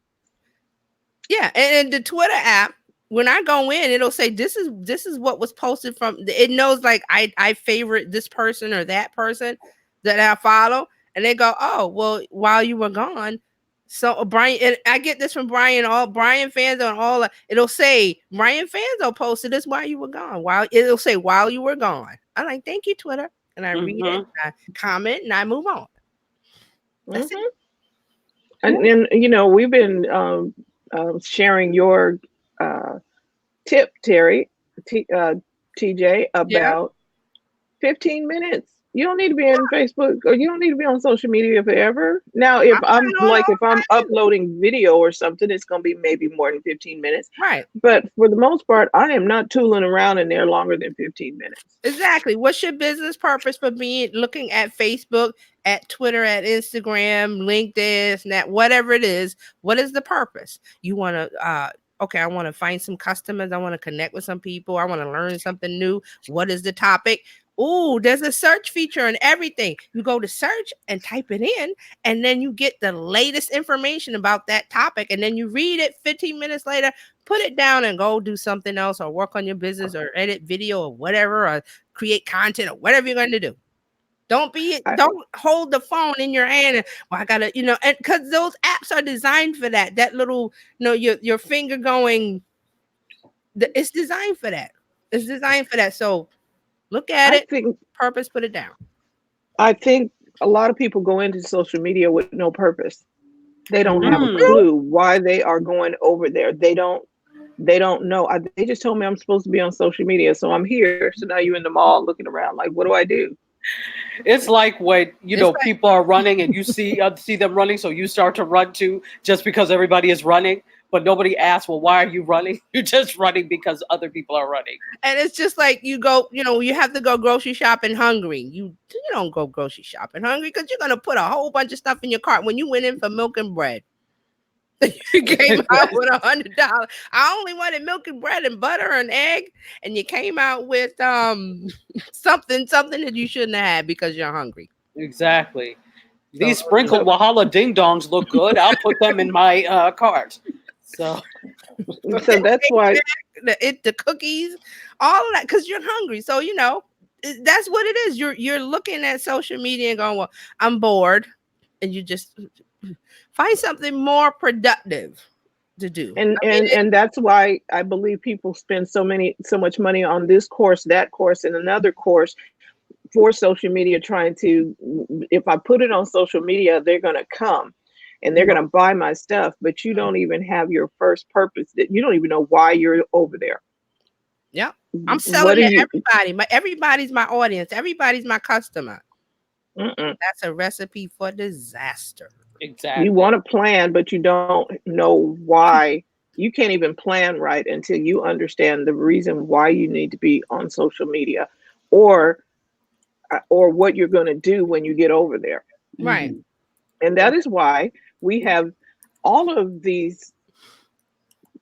C: and the Twitter app, when I go in, it'll say this is what was posted from. It knows like I favorite this person or that person that I follow, and they go, oh well, while you were gone. So Brian, and I get this from Brian. All Brian fans on all. It'll say Brian Fanzo posted this while you were gone. It'll say while you were gone. I'm like, thank you, Twitter, and I read it, and I comment, and I move on. That's it.
A: And we've been sharing your tip, Terri, TJ, about 15 minutes. You don't need to be on Facebook, or you don't need to be on social media forever. Now, if I'm uploading video or something, it's going to be maybe more than 15 minutes.
C: Right.
A: But for the most part, I am not tooling around in there longer than 15 minutes.
C: Exactly. What's your business purpose for looking at Facebook, at Twitter, at Instagram, LinkedIn, Snap, whatever it is? What is the purpose? You want to, okay, I want to find some customers. I want to connect with some people. I want to learn something new. What is the topic? Oh, there's a search feature and everything. You go to search and type it in, and then you get the latest information about that topic. And then you read it 15 minutes later, put it down and go do something else, or work on your business, or edit video, or whatever, or create content, or whatever you're going to do. Don't hold the phone in your hand and, well, I gotta, and because those apps are designed for that. That little, your finger going, it's designed for that. It's designed for that. So look at purpose, put it down.
A: I think a lot of people go into social media with no purpose. They don't have a clue why they are going over there. They don't know. They just told me I'm supposed to be on social media, so I'm here. So now you're in the mall looking around like, what do I do?
D: It's like when
C: It's like,
D: people are running and you see them running, so you start to run too, just because everybody is running, but nobody asks, well, why are you running? You're just running because other people are running.
C: and it's just like you go, you have to go grocery shopping hungry. You don't go grocery shopping hungry because you're gonna put a whole bunch of stuff in your cart. When you went in for milk and bread, you came out with $100. I only wanted milk and bread and butter and egg, and you came out with something that you shouldn't have had because you're hungry.
D: Exactly. These
C: So
D: sprinkled Wahala ding dongs look good. I'll put them in my cart. So
A: So that's why
C: the cookies, all of that, because you're hungry. So that's what it is. You're looking at social media and going, well, I'm bored, and you just find something more productive to do.
A: and that's why I believe people spend so much money on this course, that course, and another course for social media, trying to, if I put it on social media, they're going to come and they're going to buy my stuff, but you don't even have your first purpose, that you don't even know why you're over there.
C: Yeah, I'm
A: What
C: selling
A: are
C: to
A: you?
C: everybody. Everybody's my audience. Everybody's my customer.
A: Mm-mm.
C: That's a recipe for disaster.
D: exactly.
A: You want to plan, but you don't know why. You can't even plan right until you understand the reason why you need to be on social media, or what you're going to do when you get over there.
C: Right.
A: And that is why we have all of these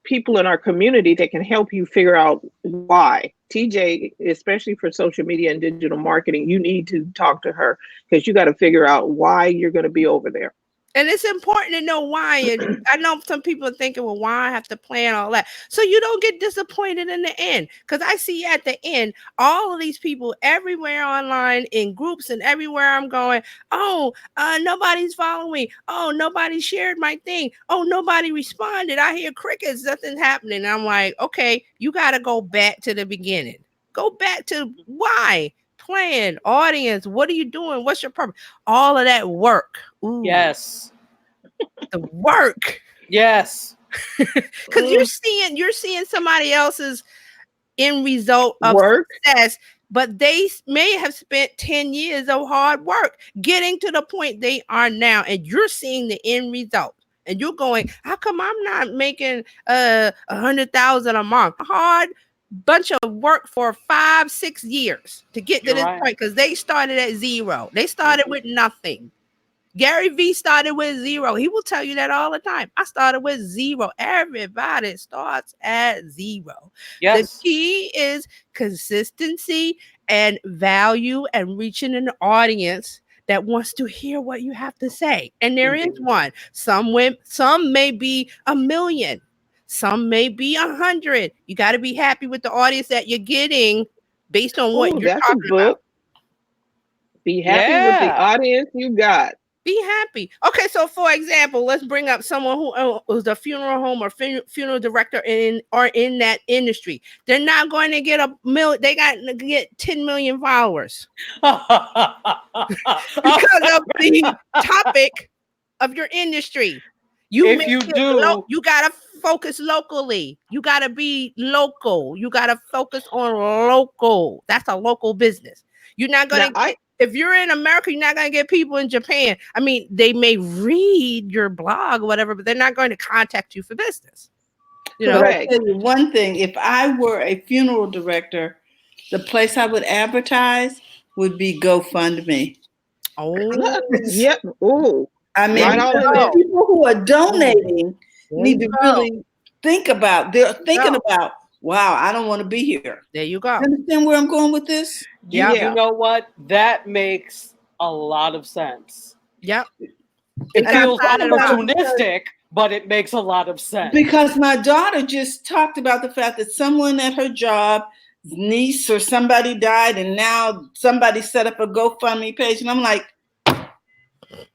A: people in our community that can help you figure out why. TJ, especially for social media and digital marketing, you need to talk to her, because you got to figure out why you're going to be over there.
C: And it's important to know why. And I know some people are thinking, well, why I have to plan all that? So you don't get disappointed in the end. Because I see at the end, all of these people everywhere online, in groups and everywhere I'm going, oh, nobody's following me. Oh, nobody shared my thing. Oh, nobody responded. I hear crickets. Nothing's happening. And I'm like, okay, you got to go back to the beginning. Go back to why. Plan, audience. What are you doing? What's your purpose? All of that work. Ooh.
D: Yes.
C: The work.
D: Yes.
C: Because you're seeing somebody else's end result of
A: Work.
C: success, but they may have spent 10 years of hard work getting to the point they are now, and you're seeing the end result. And you're going, how come I'm not making 100,000 a month? Hard bunch of work for 5-6 years to get to this point, because they started at zero. They started with nothing. Gary Vee started with zero. He will tell you that all the time. I started with zero. Everybody starts at zero.
D: Yes.
C: The key is consistency and value, and reaching an audience that wants to hear what you have to say. And there is one. Some may be 1 million. Some may be 100. You got to be happy with the audience that you're getting based on what you're
A: That's a
C: talking
A: book.
C: about.
A: Be happy with the audience you got.
C: Be happy. Okay, so for example, let's bring up someone who was a funeral home or funeral director in that industry. They're not going to get they got to get 10 million followers because of the topic of your industry. You gotta focus locally. You gotta be local. You gotta focus on local. That's a local business. You're not gonna if you're in America, you're not going to get people in Japan. I mean, they may read your blog or whatever, but they're not going to contact you for business.
B: But I'll tell you one thing. If I were a funeral director, the place I would advertise would be GoFundMe.
C: Oh,
A: yep. Oh,
B: I mean, right people who are donating need to really think about, they're thinking about, wow, I don't want to be here.
C: There you go.
B: You understand where I'm going with this?
D: Yeah. You know what? That makes a lot of sense.
C: Yep.
D: It feels opportunistic, but it makes a lot of sense.
B: Because my daughter just talked about the fact that someone at her job, niece or somebody died, and now somebody set up a GoFundMe page. And I'm like,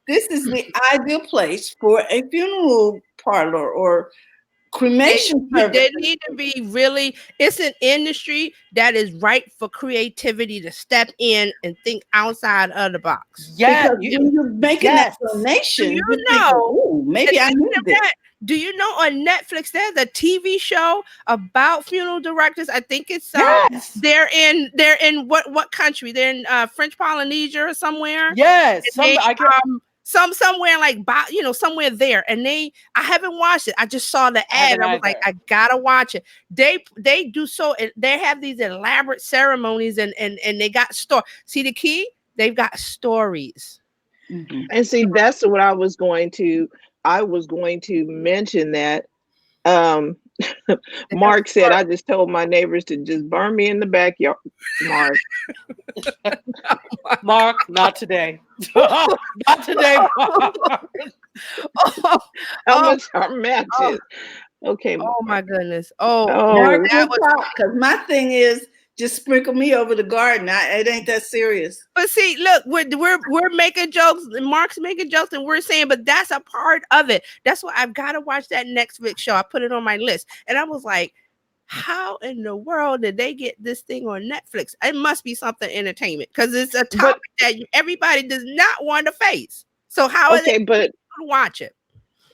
B: this is the ideal place for a funeral parlor or cremation
C: They
B: services.
C: need to be really, it's an industry that is ripe for creativity to step in and think outside of the box.
D: Yeah,
B: Because when you're making that
C: Do
B: donation,
C: you
B: you're thinking,
C: know,
B: "Ooh, maybe I
C: and speaking
B: need
C: of
B: this."
C: that, do you know on Netflix there's a TV show about funeral directors? I think it's
D: yes,
C: they're in what country? They're in French Polynesia or somewhere.
D: yes.
C: And they
D: I get.
C: somewhere like somewhere there, and I haven't watched it. I just saw the
D: I
C: ad.
D: haven't
C: I was like,
D: either.
C: I gotta watch it. They do so. They have these elaborate ceremonies, and they got see the key, they've got stories.
B: Mhm.
A: And see, that's what I was going to mention that um Mark said I just told my neighbors to just burn me in the backyard. Mark.
D: Mark, not today. Not today, Mark.
C: Oh,
A: How
C: oh,
A: much are matches? Okay.
C: oh my goodness. Oh,
B: Mark,
A: Oh,
C: that
B: we'll
C: was.
B: talk, because my thing is just sprinkle me over the garden. It ain't that serious.
C: But see, look, we're making jokes, and Mark's making jokes, and we're saying, but that's a part of it. That's why I've got to watch that Netflix show. I put it on my list, and I was like, how in the world did they get this thing on Netflix? It must be something entertainment, because it's a topic that everybody does not want to face. So how are they
A: okay,
C: going to watch it?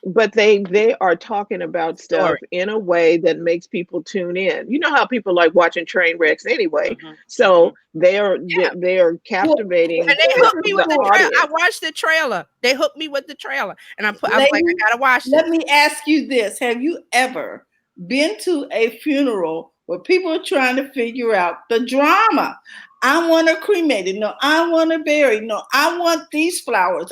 A: but they are talking about stuff
C: Story.
A: in a way that makes people tune in. You know how people like watching train wrecks anyway.
D: Mhm,
A: So they are
C: Yeah.
A: they are captivating
C: And they hooked me with the trailer. I
A: audience.
C: watched the trailer. They hooked me with the trailer, and I was like,
B: Ladies,
C: I gotta watch this.
B: let me ask you this. Have you ever been to a funeral where people are trying to figure out the drama? I want to cremate it. No, I want to bury. No, I want these flowers.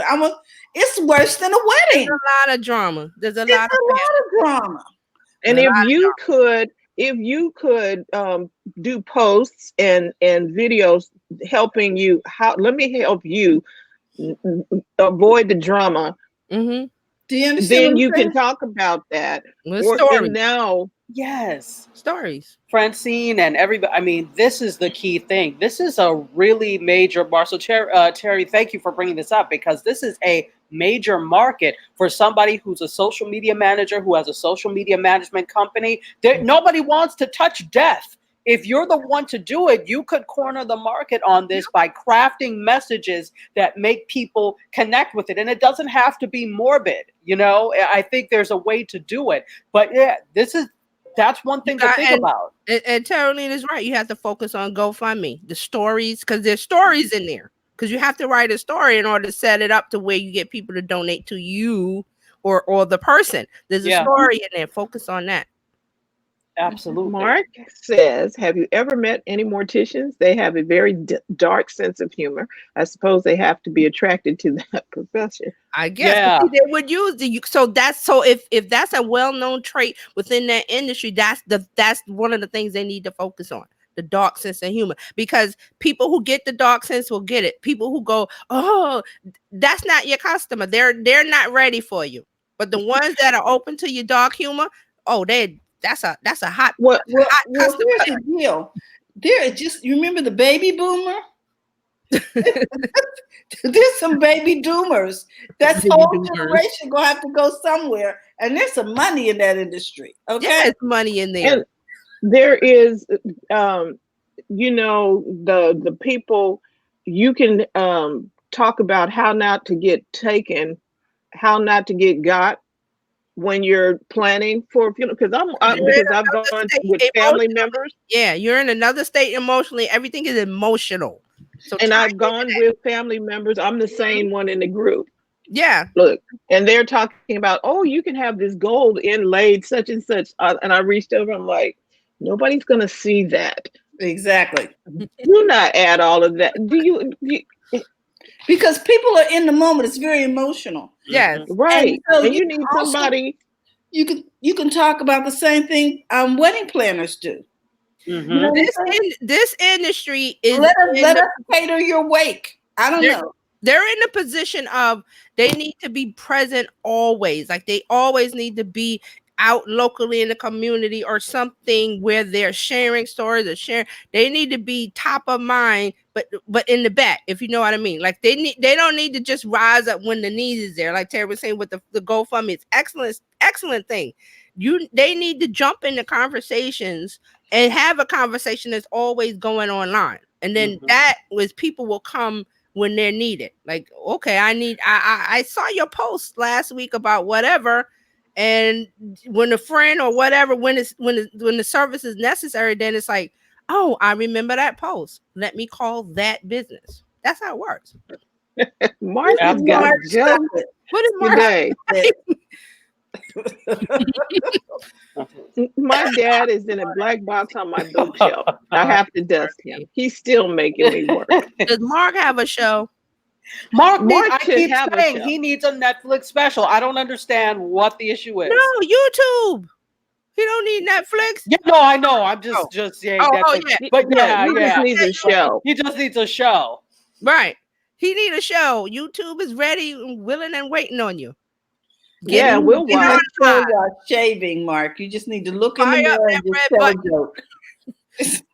B: It's worse than a wedding.
C: There's a lot of drama. There's a
B: It's
C: lot of
B: a lot of drama.
A: And
C: a lot of
A: if you could do posts and videos helping you, how let me help you avoid the drama,
C: mm-hmm.
B: Do you understand
A: then
B: what I'm
A: you can
B: saying?
A: talk about that.
C: With
A: Or
C: stories.
A: and now
D: yes.
C: Stories.
D: Francine and everybody. I mean, this is the key thing. This is a really major market. So, Terry, thank you for bringing this up, because this is a major market for somebody who's a social media manager, who has a social media management company. Nobody wants to touch death. If you're the one to do it, you could corner the market on this by crafting messages that make people connect with it. And it doesn't have to be morbid. I think there's a way to do it. But yeah, that's one thing to think about.
C: And Caroline is right. You have to focus on GoFundMe, the stories, because there's stories in there. Because you have to write a story in order to set it up to where you get people to donate to you or the person. There's a story in there. Focus on that.
D: Absolutely.
A: Mark says, have you ever met any morticians? They have a very dark sense of humor. I suppose they have to be attracted to that profession.
C: I guess they would use so if that's a well-known trait within that industry, that's one of the things they need to focus on. The dark sense of humor, because people who get the dark sense will get it. People who go, oh, that's not your customer. They're not ready for you. But the ones that are open to your dark humor, oh, that's a hot,
B: well,
C: customer.
B: Here's the deal. You remember the baby boomer? There's some baby doomers. That whole generation gonna have to go somewhere, and there's some money in that industry. Okay,
C: there's money in there.
A: And there is, the people you can talk about how not to get taken, how not to get got when you're planning for a funeral. Because I've gone with family members.
C: Yeah, you're in another state emotionally. Everything is emotional. So
A: and I've gone with family members. I'm the same one in the group.
C: Yeah.
A: Look, and they're talking about, oh, you can have this gold inlaid such and such. And I reached over. I'm like, nobody's going to see that.
B: Exactly.
A: Do not add all of that. Do you
B: because people are in the moment. It's very emotional.
C: Yes.
A: Right.
B: And, so
A: and you need somebody.
B: You can talk about the same thing wedding planners do.
D: Mm-hmm.
B: You know
C: this industry is
B: let us cater your wake. I don't know.
C: They're in the position of they need to be present always. Like they always need to be out locally in the community or something where they're sharing stories or sharing. They need to be top of mind, but in the back, if you know what I mean. Like they don't need to just rise up when the need is there. Like Terri was saying with the GoFundMe, it's excellent thing. They need to jump into conversations and have a conversation that's always going online. And then that was people will come when they're needed. Like, okay, I saw your post last week about whatever. And when a friend or whatever, when the service is necessary, then it's like, oh, I remember that post. Let me call that business. That's how it works.
A: Mark is
B: Mark,
A: go.
C: What is Mark?
A: Today. My dad is in a black box on my bookshelf. I have to dust him. He's still making me work.
C: Does Mark have a show?
D: Mark
A: should
D: keep
A: have a
D: saying
A: show.
D: he needs a Netflix special. I don't understand what the issue is.
C: No, YouTube. He don't need Netflix.
D: Yeah, no, I know. I'm just saying.
C: Yeah.
D: But
A: he just needs a show.
D: He just needs a show.
C: Right. He need a show. YouTube is ready, willing, and waiting on you.
A: We'll watch.
B: While shaving, Mark. You just need to look in the mirror and just tell a joke.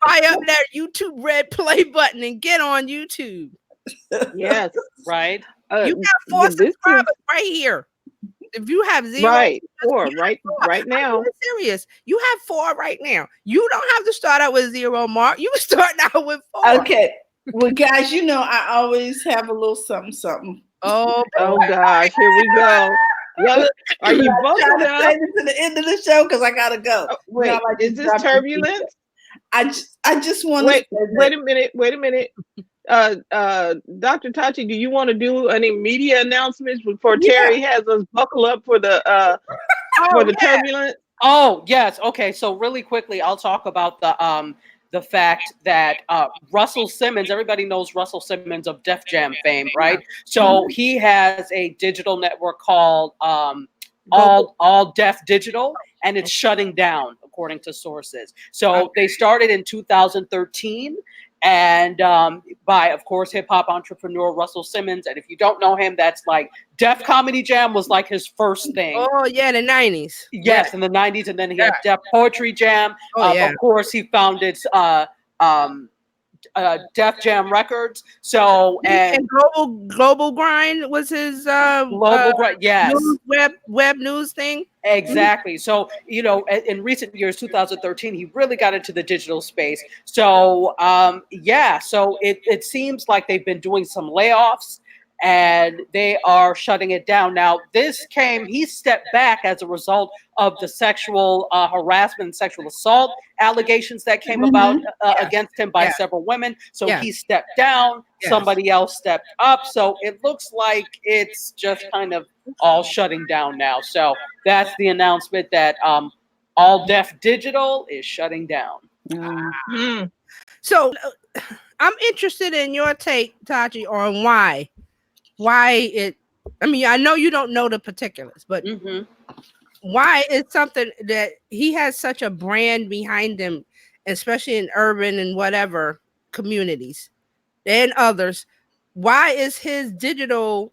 C: Fire up that YouTube red play button and get on YouTube.
A: Yes.
D: Right.
C: You got 4 subscribers right here. If you have 0,
A: 4 right now.
C: I'm serious. You have 4 right now. You don't have to start out with 0, Mark. You start out with 4.
B: Okay. Well, guys, I always have a little something.
A: Oh gosh, here we go. Yep. Are you both
B: trying to say this to the end of the show because I gotta go?
A: Wait, is this turbulence?
B: I just want
A: to wait a minute. Dr. Tachi, do you want to do any media announcements before Terri has us buckle up for the turbulence?
D: Oh yes. Okay. So really quickly, I'll talk about the fact that Russell Simmons, everybody knows Russell Simmons of Def Jam fame, right? So he has a digital network called All Def Digital, and it's shutting down according to sources. So they started in 2013. And by, of course, hip hop entrepreneur Russell Simmons. And if you don't know him, that's like Def Comedy Jam was like his first thing.
C: Oh, yeah, in the 90s.
D: Yes, in the 90s. And then he had Def Poetry Jam. Of course, he founded Def Jam Records. So and
C: Global Grind was his
D: Global Grind, yes,
C: web news thing.
D: Exactly. So in recent years, 2013, he really got into the digital space. So so it seems like they've been doing some layoffs and they are shutting it down. Now, he stepped back as a result of the sexual harassment and sexual assault allegations that came about against him by several women. So he stepped down, somebody else stepped up. So it looks like it's just kind of all shutting down now. So that's the announcement that All Def Digital is shutting down.
C: So I'm interested in your take, Tachi, on why it, I mean, I know you don't know the particulars, but why it's something that he has such a brand behind him, especially in urban and whatever communities and others. Why is his digital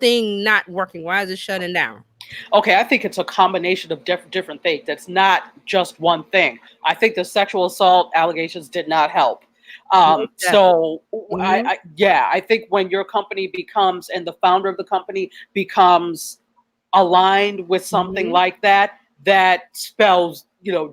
C: thing not working? Why is it shutting down?
D: Okay, I think it's a combination of different things. That's not just one thing. I think the sexual assault allegations did not help. I think when your company becomes, and the founder of the company becomes aligned with something like that, that spells,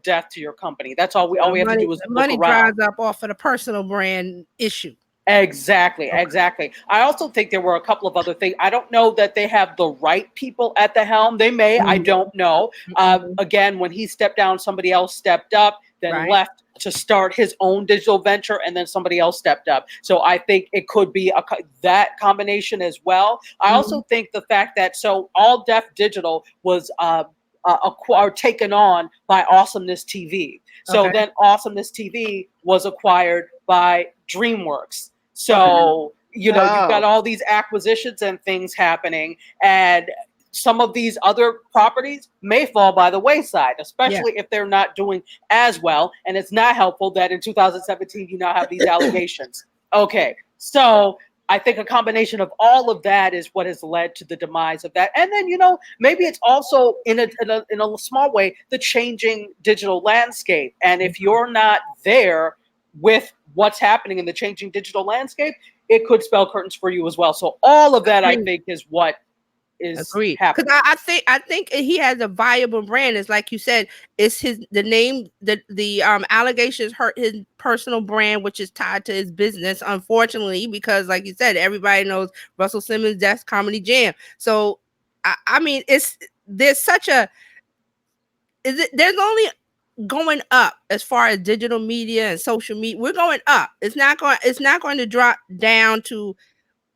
D: death to your company. That's all we have to do is look
C: money
D: around.
C: dries up off of the personal brand issue.
D: Exactly. I also think there were a couple of other things. I don't know that they have the right people at the helm. They may, I don't know. Again, when he stepped down, somebody else stepped up, then left to start his own digital venture, and then somebody else stepped up. So I think it could be that combination as well. I also think the fact that All Def Digital was taken on by Awesomeness TV. So then Awesomeness TV was acquired by DreamWorks. So, you've got all these acquisitions and things happening, and some of these other properties may fall by the wayside, especially if they're not doing as well. And it's not helpful that in 2017, you now have these allegations. Okay. So I think a combination of all of that is what has led to the demise of that. And then, maybe it's also in a small way, the changing digital landscape. And if you're not there with what's happening in the changing digital landscape, it could spell curtains for you as well. So all of that, I think, is what is
C: agreed.
D: happening.
C: Because I think he has a viable brand. It's like you said, it's the name, the allegations hurt his personal brand, which is tied to his business, unfortunately, because like you said, everybody knows Russell Simmons' Death Comedy Jam. So I mean, there's only going up as far as digital media and social media. We're going up. It's not going to drop down to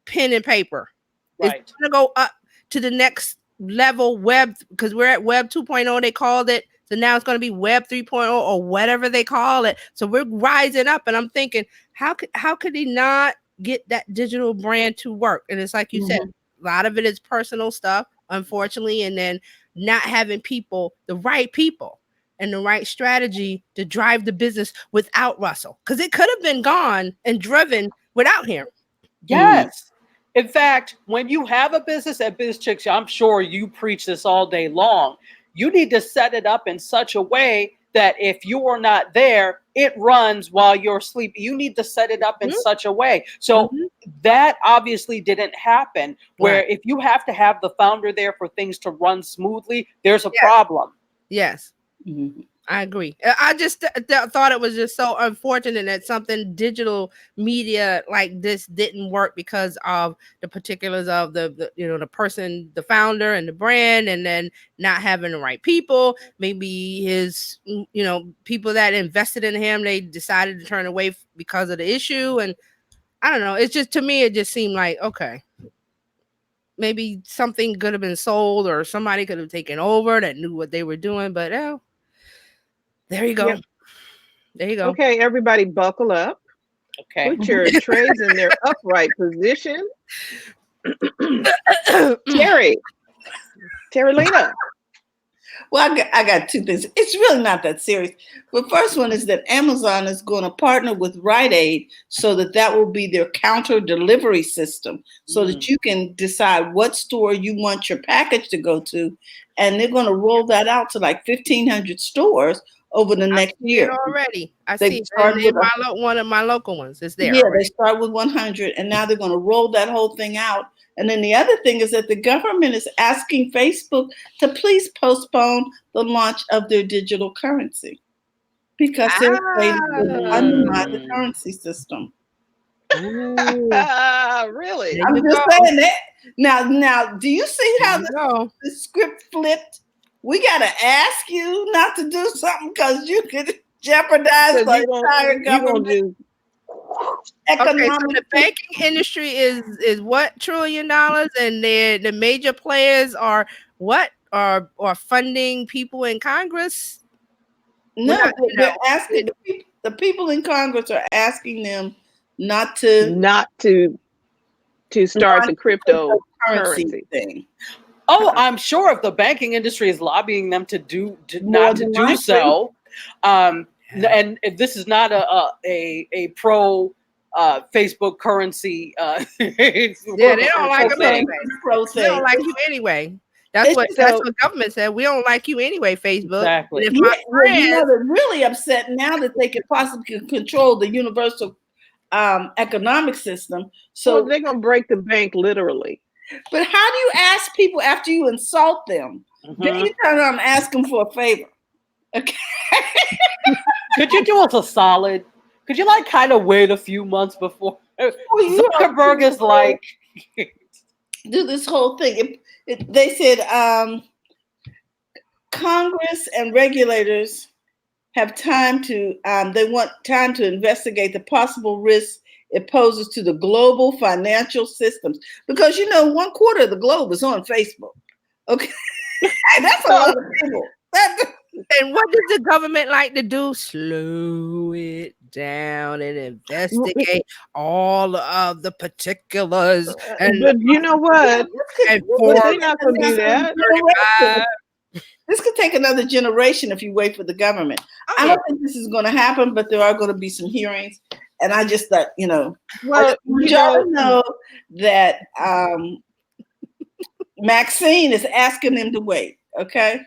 C: pen and paper.
D: Right.
C: It's going to go up to the next level, web, because we're at web 2.0, they called it. So now it's going to be web 3.0 or whatever they call it. So we're rising up, and I'm thinking, how could he not get that digital brand to work? And it's like you said, a lot of it is personal stuff, unfortunately, and then not having the right people and the right strategy to drive the business without Russell, because it could have been gone and driven without him.
D: Yes. In fact, when you have a business at BizChicks, I'm sure you preach this all day long. You need to set it up in such a way that if you are not there, it runs while you're sleeping. You need to set it up in such a way. So that obviously didn't happen, where if you have to have the founder there for things to run smoothly, there's a problem.
C: Yes. I agree. I just thought it was just so unfortunate that something digital media like this didn't work because of the particulars of the person, the founder and the brand, and then not having the right people. Maybe his, people that invested in him, they decided to turn away because of the issue. And I don't know. It's just, to me, it just seemed like, okay, maybe something could have been sold or somebody could have taken over that knew what they were doing. But there you go. Yep. There you go.
A: Okay, everybody buckle up.
D: Okay.
A: Put your trays in their upright position. Terri Lena.
B: Well, I got two things. It's really not that serious. The first one is that Amazon is going to partner with Rite Aid so that will be their counter delivery system, so that you can decide what store you want your package to go to. And they're going to roll that out to like 1,500 stores over the next year.
C: Already. I see it. One of my local ones is there.
B: Yeah, already. They start with 100, and now they're going to roll that whole thing out. And then the other thing is that the government is asking Facebook to please postpone the launch of their digital currency because they're afraid to undermine the currency system.
A: Really?
B: I'm just saying that. Now, do you see how the script flipped? We got to ask you not to do something because you could jeopardize the entire government.
C: Okay, so the banking industry is what, $1 trillion, and then the major players are what? Are funding people in Congress?
B: No, they're asking the people in Congress are asking them not to
A: start the cryptocurrency thing.
D: Oh, I'm sure if the banking industry is lobbying them not to do so. And this is not a pro Facebook currency.
C: They don't like them anyway. They don't like you anyway. That's what government said. We don't like you anyway, Facebook.
D: Exactly.
B: And if they're really upset now that they could possibly control the universal economic system. So
A: they're gonna break the bank literally.
B: But how do you ask people after you insult them? Then you turn around and ask them for a favor. Okay.
D: Could you do us a solid? Could you kind of wait a few months before Zuckerberg is
B: do this whole thing? They said Congress and regulators have time to. They want time to investigate the possible risks it poses to the global financial systems, because 1/4 of the globe is on Facebook. Okay, that's a lot of people.
C: And what does the government like to do? Slow it down and investigate all of the particulars.
A: But you know what? They're not going to do that.
B: This could take another generation if you wait for the government. I don't think this is going to happen, but there are going to be some hearings. And I just thought,
A: Well,
B: would y'all know that Maxine is asking him to wait, okay?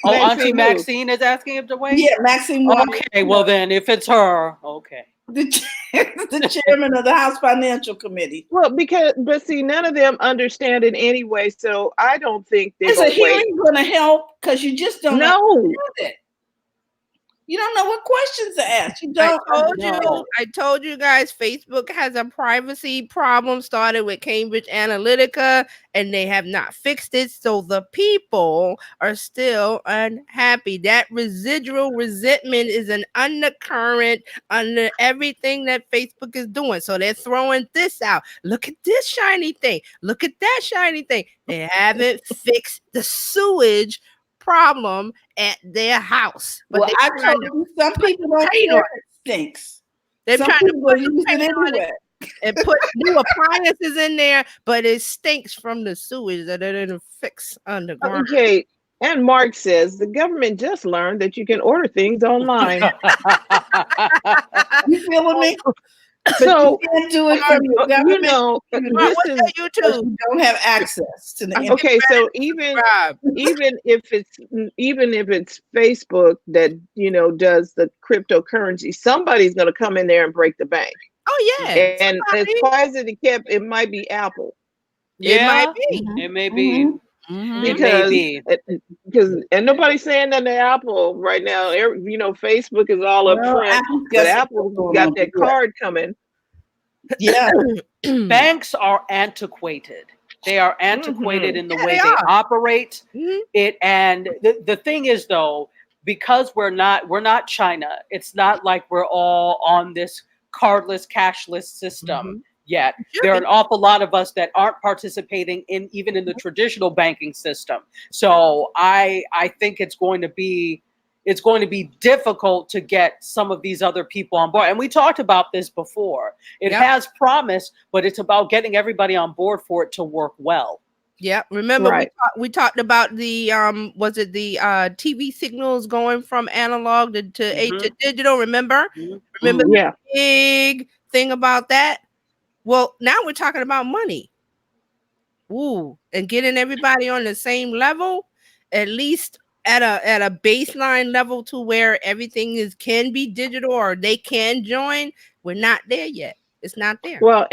D: Oh, Auntie
A: Maxine who?
D: Maxine is asking him to wait?
B: Yeah, Maxine Waters.
D: Okay, well then, if it's her, okay.
B: The chairman of the House Financial Committee.
A: Well, but see, none of them understand it anyway, so I don't think they're
B: Is a
A: going to wait.
B: hearing going to help? Because you just don't
A: No.
B: understand it. You don't know what questions to ask. You don't.
C: I told you guys, Facebook has a privacy problem started with Cambridge Analytica, and they have not fixed it. So the people are still unhappy. That residual resentment is an undercurrent under everything that Facebook is doing. So they're throwing this out. Look at this shiny thing. Look at that shiny thing. They haven't fixed the sewage problem at their house. But
B: well, I told you, some people don't care it stinks.
C: They're
B: some
C: trying to put
B: use it anyway.
C: And put new appliances in there, but it stinks from the sewage that they didn't fix underground.
A: Okay. And Mark says the government just learned that you can order things online.
B: You feeling me?
A: So
B: you can't do it from your government.
C: You
B: don't have access to the internet.
A: Okay, so even if it's Facebook that does the cryptocurrency, somebody's going to come in there and break the bank.
C: Oh yeah,
A: and as far as it kept, it might be Apple.
D: Yeah,
C: it might be.
A: Because and nobody's saying that to Apple right now. Facebook is all up front, but Apple's got that card coming.
B: Yeah,
D: banks are antiquated. They are antiquated in the way they operate. It and the thing is though, because we're not China. It's not like we're all on this cardless, cashless system. Yet there are an awful lot of us that aren't participating even in the traditional banking system. So I think it's going to be difficult to get some of these other people on board. And we talked about this before. It has promise, but it's about getting everybody on board for it to work well.
C: Yeah, remember we talked about the was it the TV signals going from analog to digital? Remember the big thing about that? Well, now we're talking about money. Ooh, and getting everybody on the same level, at least at a baseline level to where everything can be digital or they can join. We're not there yet. It's not there.
A: Well,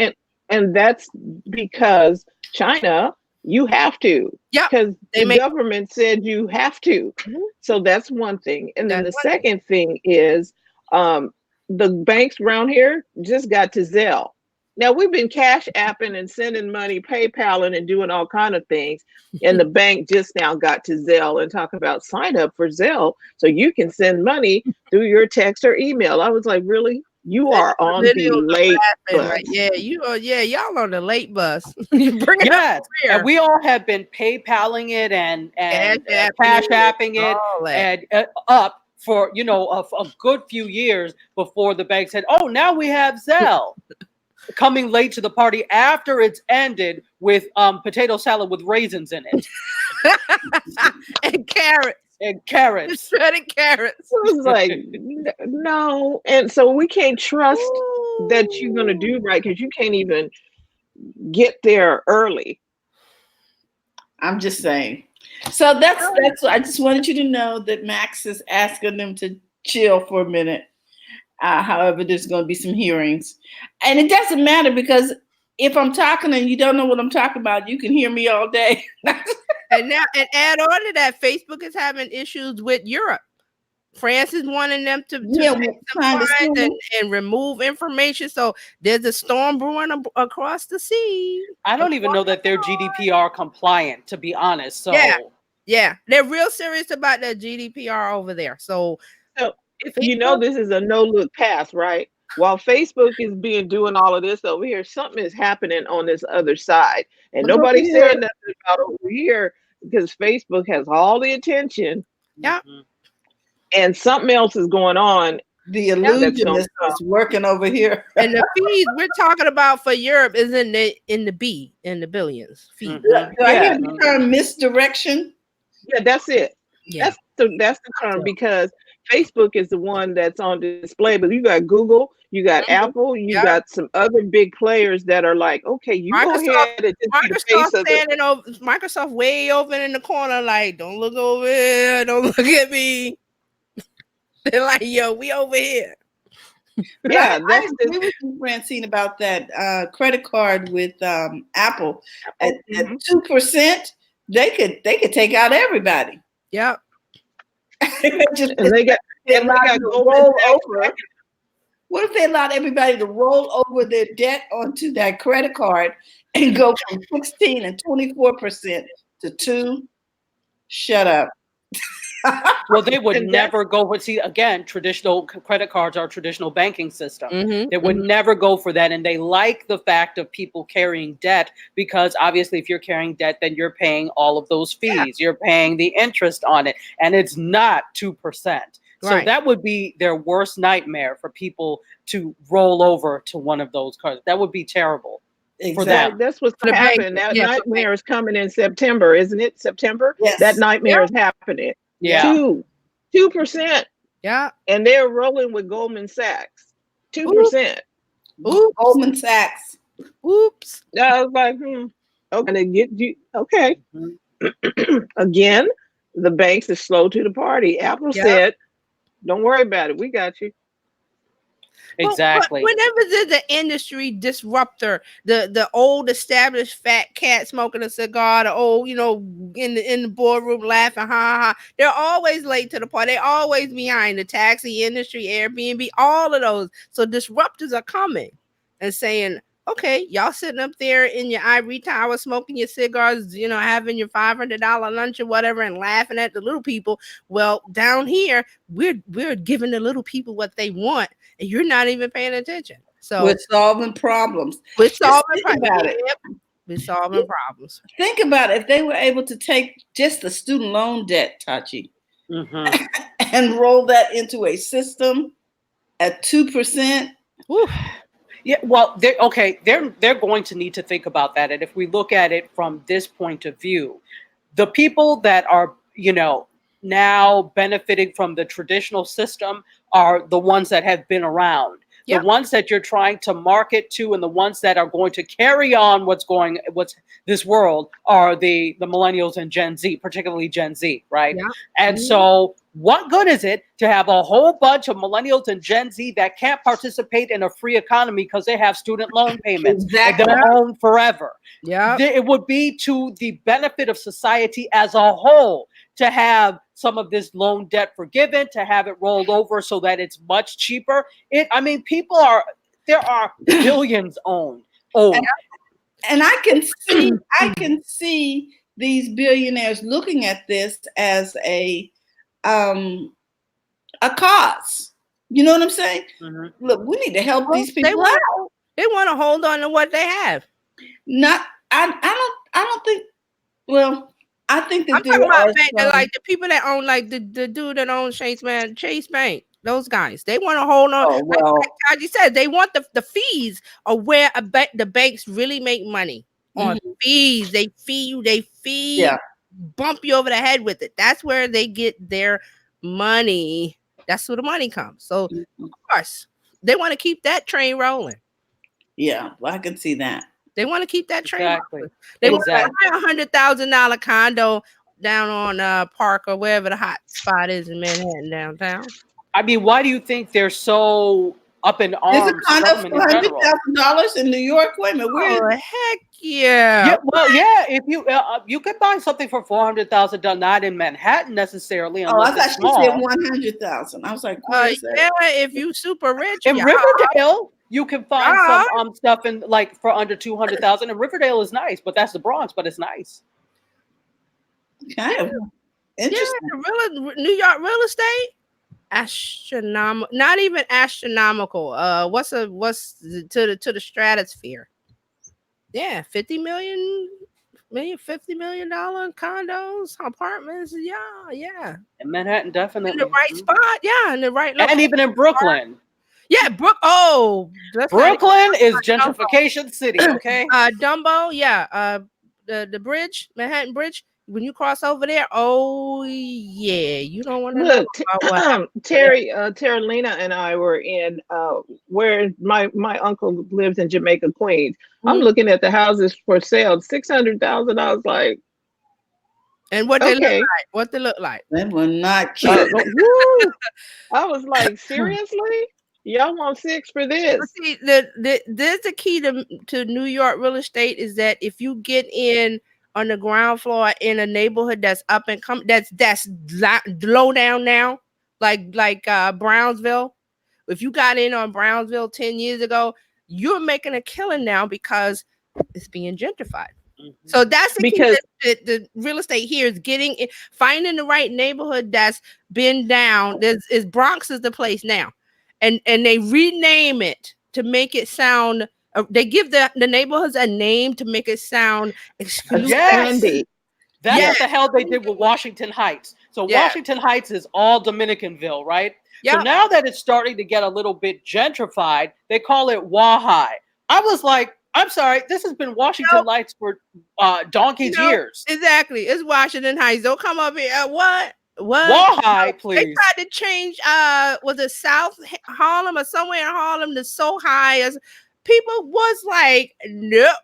A: and that's because China, you have to. Yeah. Because the government said you have to. So that's one thing. And then the second thing is the banks around here just got to Zelle. Now we've been cash apping and sending money, PayPaling and doing all kind of things. And the bank just now got to Zelle and talk about sign up for Zelle so you can send money through your text or email. I was like, really? You are on the late bus.
C: Right? Yeah, you are. Yeah, y'all on the late bus. Bring it up here.
D: And we all have been PayPaling it and cash apping it and up for a good few years before the bank said, "Oh, now we have Zelle." Coming late to the party after it's ended with potato salad with raisins in it.
C: And carrots.
D: And carrots.
C: Shredded carrots.
A: It was like, no. And so we can't trust that you're going to do right because you can't even get there early.
B: I'm just saying. So that's I just wanted you to know that Max is asking them to chill for a minute. However, there's going to be some hearings. And it doesn't matter because if I'm talking and you don't know what I'm talking about, you can hear me all day.
C: and add on to that, Facebook is having issues with Europe. France is wanting them to and remove information. So there's a storm brewing across the sea.
D: I don't even know that they're GDPR compliant, to be honest. So
C: yeah, they're real serious about that GDPR over there. So
A: this is a no-look pass, right? While Facebook is doing all of this over here, something is happening on this other side. And nobody's saying nothing about over here because Facebook has all the attention.
C: Yeah.
A: And something else is going on.
B: The illusion is working over here.
C: And the fees we're talking about for Europe is in the billions. Fees.
B: Do I hear the term misdirection?
A: Yeah, that's it.
C: Yeah.
A: That's the term because Facebook is the one that's on display, but you got Google, you got Apple, you
C: Yeah.
A: got some other big players that are like, okay, you go ahead and just be the face of it.
C: Microsoft way over in the corner, like, don't look over here, don't look at me. They're like, yo, we over here.
B: But
A: Yeah,
B: I
A: that's
B: agree with you, Francine, about that credit card with Apple at 2%. They could take out everybody.
C: Yep.
B: Just,
A: and they got Goldman
B: roll
A: Sachs.
B: over. What if they allowed everybody to roll over their debt onto that credit card and go from 16 and 24% to 2? Shut up.
D: Well, they would
A: And
D: never go with, see, again, traditional credit cards are traditional banking system.
C: Mhm,
D: They would never go for that. And they like the fact of people carrying debt because obviously if you're carrying debt, then you're paying all of those fees. You're paying the interest on it. And it's not 2%. So
C: Right.
D: that would be their worst nightmare for people to roll over to one of those cards. That would be terrible for them.
A: That's what's
C: For the bank,
A: happening. That
C: yeah, for
A: nightmare is coming in September, isn't it? September?
B: Yes.
A: That nightmare is happening.
D: Yeah.
A: 2%.
C: Yeah.
A: And they're rolling with Goldman Sachs. 2%.
C: Oops.
B: Goldman Sachs.
C: Oops.
A: I was like, okay, they get you. Okay. Again, the banks are slow to the party. Apple
C: Yep.
A: said, don't worry about it. We got you.
D: Exactly.
C: But whenever the industry disruptor, the old established fat cat smoking a cigar, the old, in the boardroom laughing, ha ha, they're always late to the party. They're always behind. The taxi industry, Airbnb, all of those. So disruptors are coming and saying, okay, y'all sitting up there in your ivory tower smoking your cigars, having your $500 lunch or whatever and laughing at the little people. Well, down here, we're giving the little people what they want, and you're not even paying attention. So
B: We're solving problems.
C: we're solving
B: Think about it.
C: We're solving problems.
B: Think about it. If they were able to take just the student loan debt, Tachi, and roll that into a system at 2%.
C: Whew.
D: Yeah, well, they're going to need to think about that. And if we look at it from this point of view, the people that are, now benefiting from the traditional system are the ones that have been around.
C: Yep.
D: The ones that you're trying to market to and the ones that are going to carry on what's this world are the millennials and Gen Z, particularly Gen Z, right?
C: Yeah.
D: And so what good is it to have a whole bunch of millennials and Gen Z that can't participate in a free economy because they have student loan payments and they'll own forever?
C: Yeah.
D: It would be to the benefit of society as a whole to have some of this loan debt forgiven, to have it rolled over so that it's much cheaper. There are billions owned.
B: And I can see these billionaires looking at this as a cause. You know what I'm saying?
D: Mm-hmm.
B: Look, we need to help these people out.
C: They want to hold on to what they have.
B: I don't think. Well, I think that
C: I'm talking about like the people that own, like the dude that owns Chase Bank. Those guys, they want to hold on.
B: Oh, well.
C: Like Tachi said, they want the fees of where the banks really make money on fees. They fee you. Bump you over the head with it. That's where they get their money. That's where the money comes. So of course they want to keep that train rolling.
B: Yeah, well, I can see that.
C: They want to keep that train rolling. They want to buy $100,000 condo down on Park or wherever the hot spot is in Manhattan downtown.
D: I mean, why do you think they're so up in arms?
B: There's a condo for $100,000 in New York. Wait a minute, where?
C: Oh, heck yeah!
D: Yeah, well, yeah. If you could buy something for $400,000, not in Manhattan necessarily.
B: Oh, I thought she said 100,000. I was like,
C: yeah, if you super rich
D: in Riverdale, you can find some stuff in like for under 200,000. And Riverdale is nice, but that's the Bronx. But it's nice.
B: Okay, interesting.
C: Yeah, New York real estate. Astronomical, not even astronomical. What's to the stratosphere? Yeah, $50 million condos, apartments. Yeah.
D: In Manhattan, definitely.
C: In the right spot. Yeah, in the right.
D: And even in Brooklyn.
C: Yeah,
D: Brooklyn is gentrification city. Okay.
C: Dumbo. Yeah. The bridge, Manhattan Bridge. when you cross over there, oh yeah, you don't want to know
A: Look,
C: about what happened there.
A: Terry, Terralina and I were in where my uncle lives in Jamaica, Queens. I'm
C: Mhm.
A: looking at the houses for sale, 600,000. I was like,
C: And what they look
A: okay,
C: like? What they look like?
B: That was not cute.
A: woo. I was like, seriously, y'all want six for
C: But
A: this?
C: see, there's the key to New York real estate is that if you get in on the ground floor in a neighborhood that's up and come that's low down now, like Brownsville. If you got in on Brownsville 10 years ago, you're making a killing now because it's being gentrified.
D: Mhm.
C: So that's the key.
A: Because
C: The real estate here is getting it, finding the right neighborhood that's been down. Is Bronx is the place now, and they rename it to make it sound. They give the neighborhoods a name to make it sound exclusive.
D: Yes.
A: Sandy,
D: That's
C: Yeah,
D: what the hell they did with Washington Heights. So
C: yeah,
D: Washington Heights is all Dominicanville, right? So
C: yeah.
D: now that it's starting to get a little bit gentrified, they call it Wahai. I was like, I'm sorry, this has been Washington
C: Nope.
D: Heights for donkey's
C: No,
D: years.
C: exactly. It's Washington Heights. Don't come up here. What?
D: Wahai,
C: They
D: please.
C: tried to change was it South Harlem or somewhere in Harlem to so high as people was like, nope,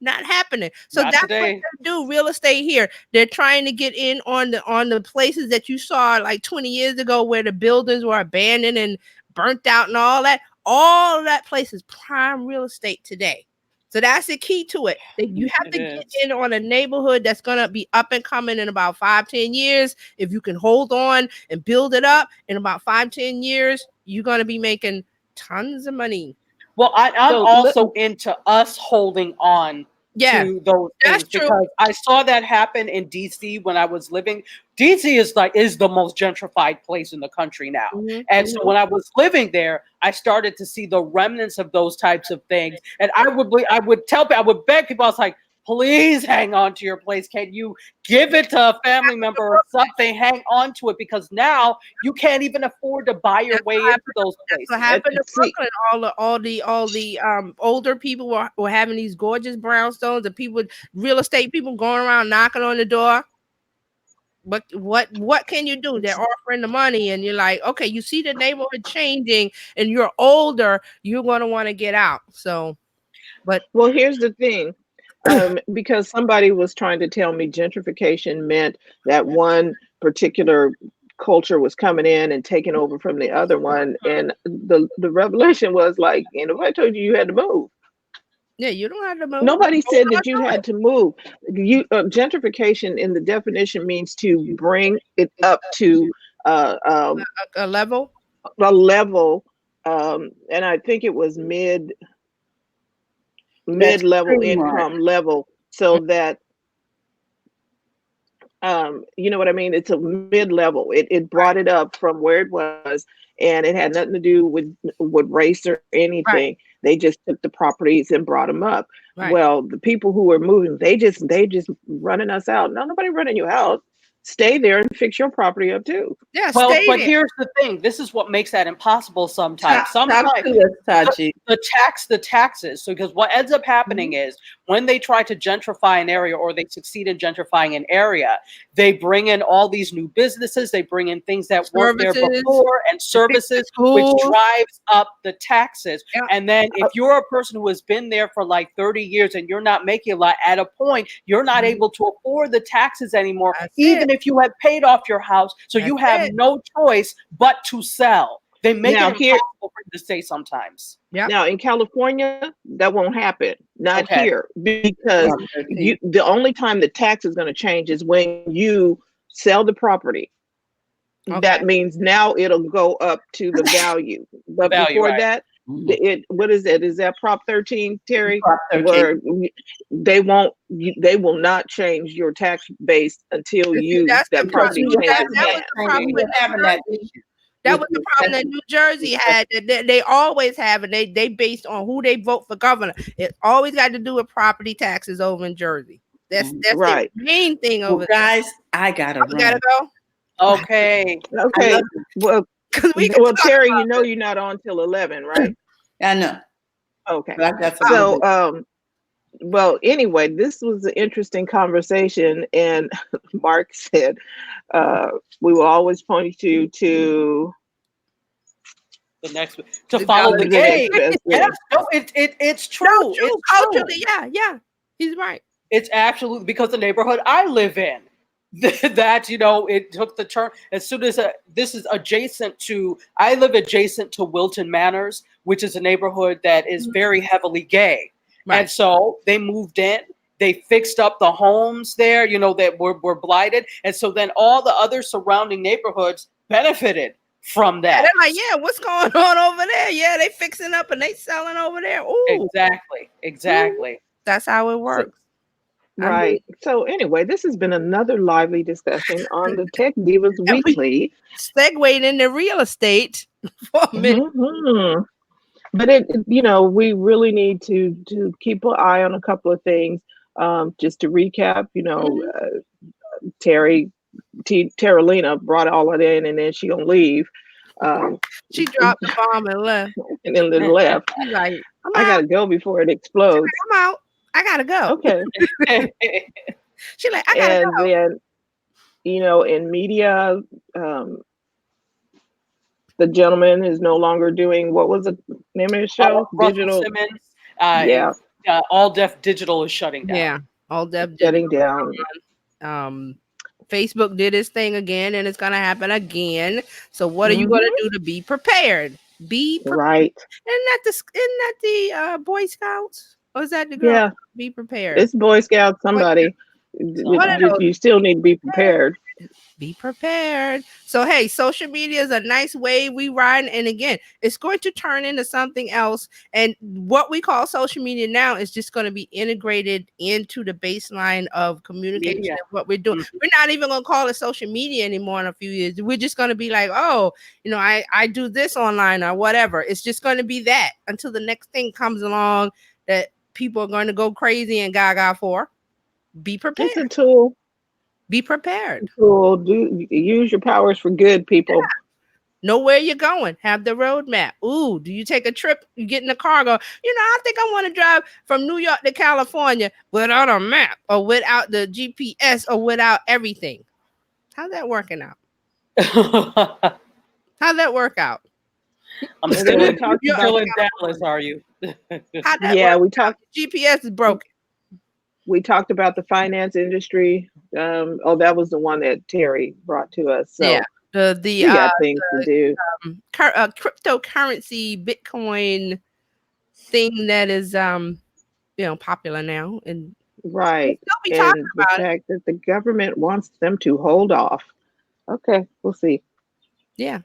C: not happening. So
D: Not
C: that's what
D: today.
C: they do real estate here. They're trying to get in on the places that you saw like 20 years ago where the buildings were abandoned and burnt out and all that. All of that place is prime real estate today. So that's the key to it. That you have
D: It
C: to get
D: is.
C: in on a neighborhood that's gonna be up and coming in about 5-10 years. If you can hold on and build it up in about 5-10 years, you're gonna be making tons of money.
D: Well, I'm
A: so
D: also into us holding on
C: Yeah,
D: to those
C: that's
D: things
C: true.
D: because I saw that happen in DC when I was living. DC is the most gentrified place in the country now.
C: Mhm,
D: And so
C: mhm.
D: when I was living there, I started to see the remnants of those types of things. And I would tell people, I would beg people, I was like, please hang on to your place. Can you give it to a family member or something? Hang on to it because now you can't even afford to buy your
C: That's
D: way
C: what
D: into those
C: That's what
D: places.
C: happened to
A: see,
C: Brooklyn. All the older people were having these gorgeous brownstones, and people, real estate people, going around knocking on the door. But what can you do? They're offering the money, and you're like, okay, you see the neighborhood changing, and you're older, you're gonna want to get out. So, but
A: well, here's the thing. Because somebody was trying to tell me gentrification meant that one particular culture was coming in and taking over from the other one, and the revelation was like, you know, I told you you had to move.
C: yeah, you don't have to move.
A: Nobody
C: Hold
A: said
C: on
A: that you
C: to
A: had to move. You gentrification in the definition means to bring it up to uh, um,
C: a level.
A: a level, and I think it was
B: That's
A: mid-level
B: pretty much.
A: income level, so that you know what I mean? It's a mid-level. It brought it up from where it was, and it had nothing to do with race or
C: Right,
A: anything. They just took the properties and brought them up.
C: right.
A: Well, the people who were moving, they just running us out. No, nobody running you out. Stay there and fix your property up too.
C: Yeah,
D: Well,
C: stay
D: but
C: there.
D: here's the thing. This is what makes that impossible sometimes.
B: Talk
D: Sometimes
B: to us, Tachi.
D: the taxes. So because what ends up happening
C: Mhm.
D: is when they try to gentrify an area or they succeed in gentrifying an area, they bring in all these new businesses, they bring in things that weren't there
C: Services,
D: before and
C: fix the
D: services, which
C: schools.
D: drives up the taxes.
C: Yeah,
D: And then if you're a person who has been there for like 30 years and you're not making a lot, at a point you're not
C: Mhm.
D: able to afford the taxes anymore,
C: That's it.
D: even if you have paid off your house. So
C: That's
D: you have
C: it.
D: no choice but to sell. They make it
A: Now here,
D: impossible for you to stay sometimes.
C: Yep.
A: now in California, that won't happen. Not
D: Okay.
A: here, because
B: Prop 13.
A: the only time the tax is going to change is when you sell the property.
C: Okay.
A: That means now it'll go up to the value.
D: The
A: But
D: value,
A: before
D: right?
A: that,
B: Mhm.
A: what is it? Is that Prop 13, Terry?
B: Prop 13.
A: Where they will not change your tax base until
C: See, that's the
A: that
B: Because
A: property
B: we
C: problem.
B: were
A: changes
B: having
C: That
B: that
C: was
A: hands.
C: the problem
B: we
C: with
B: were having that
C: New
B: issue
C: That
B: with
C: was the
B: the
C: problem that New Jersey had. They always have, and they based on who they vote for governor. It always got to do with property taxes over in Jersey. That's
B: Mhm.
C: the
A: Right.
C: main thing
B: Well,
C: over there.
B: guys, I gotta
C: We gotta
B: run.
C: go
D: Okay.
B: I
A: Okay.
B: love
A: Well,
C: because we can talk
A: Terry, you
C: about
A: know
C: this.
A: you're not on till 11, right?
B: I know,
A: Okay.
B: but I got something to
A: So
B: do.
A: well, anyway, this was an interesting conversation, and Mark said we will always point you to
D: The next to
C: The
D: follow
C: dollar
D: the
A: the next
D: game.
A: best
D: Yes,
A: thing.
D: no, it's true.
C: No, true.
D: It's true.
C: Culturally, yeah. He's right.
D: It's absolutely because the neighborhood I live in, that it took the turn as soon as this is adjacent to. I live adjacent to Wilton Manors, which is a neighborhood that is very heavily gay, and
C: Right.
D: so they moved in. They fixed up the homes there, that were blighted, and so then all the other surrounding neighborhoods benefited from
C: Yeah, they're
D: that.
C: like, yeah, what's going on over there? Yeah, they fixing up and they selling over there. Ooh,
D: Exactly.
C: that's how it
A: So,
C: works. I mean,
A: right. So anyway, this has been another lively discussion on the Tech Divas
C: and we
A: Weekly.
C: segued into real estate for a minute.
A: Mhm. But we really need to keep an eye on a couple of things. Just to recap,
C: Mhm.
A: Terry, Terralina brought all of that in, and then she gonna leave, um,
C: She dropped the bomb and left.
A: and then left.
C: She's like, I'm
A: I
C: out.
A: gotta go before it explodes.
C: I'm out. I gotta go.
A: Okay,
C: She's like, I gotta
A: and
C: go.
A: then in media, the gentleman is no longer doing what was the name of his show?
D: Russell
A: Digital,
D: Simmons,
A: yeah,
D: All Def Digital is shutting down.
C: Yeah. All Def
A: shutting down.
C: Facebook did its thing again, and it's gonna happen again. So what are you gonna
A: Mhm.
C: do to be prepared? Be prepared.
A: Right.
C: Isn't that the Boy Scouts? Or is that the girl?
A: Yeah,
C: Be prepared.
A: it's Boy Scout. Somebody,
C: One of those.
A: you still need to be prepared.
C: Be prepared. So hey, social media is a nice way we ride, and again, it's going to turn into something else. And what we call social media now is just going to be integrated into the baseline of communication.
D: Media.
C: And what we're doing, we're not even going to call it social media anymore in a few years. We're just going to be like, oh, I do this online or whatever. It's just going to be that until the next thing comes along that people are going to go crazy and gaga for. Be prepared.
A: It's a tool.
C: Be prepared.
A: Tool. Use your powers for good, people.
C: Yeah. Know where you're going. Have the roadmap. Ooh, do you take a trip? You get in the car, go, I think I want to drive from New York to California without a map or without the GPS or without everything. How's that working out? How'd that work out?
D: I'm
A: And
D: still
A: then we
D: in,
A: talked
D: you're
A: about
D: still in Dallas, are you?
C: How'd that
A: yeah,
C: work
A: we
C: out?
A: talked
C: GPS is broken.
A: we talked about the finance industry. That was the one that Terry brought to us. So
C: Yeah.
A: we got things to do.
C: Cryptocurrency Bitcoin thing that is popular now, and
A: Right.
C: we'll still be talking
A: And the
C: about it.
A: fact that the government wants them to hold off. Okay, we'll see.
C: Yeah.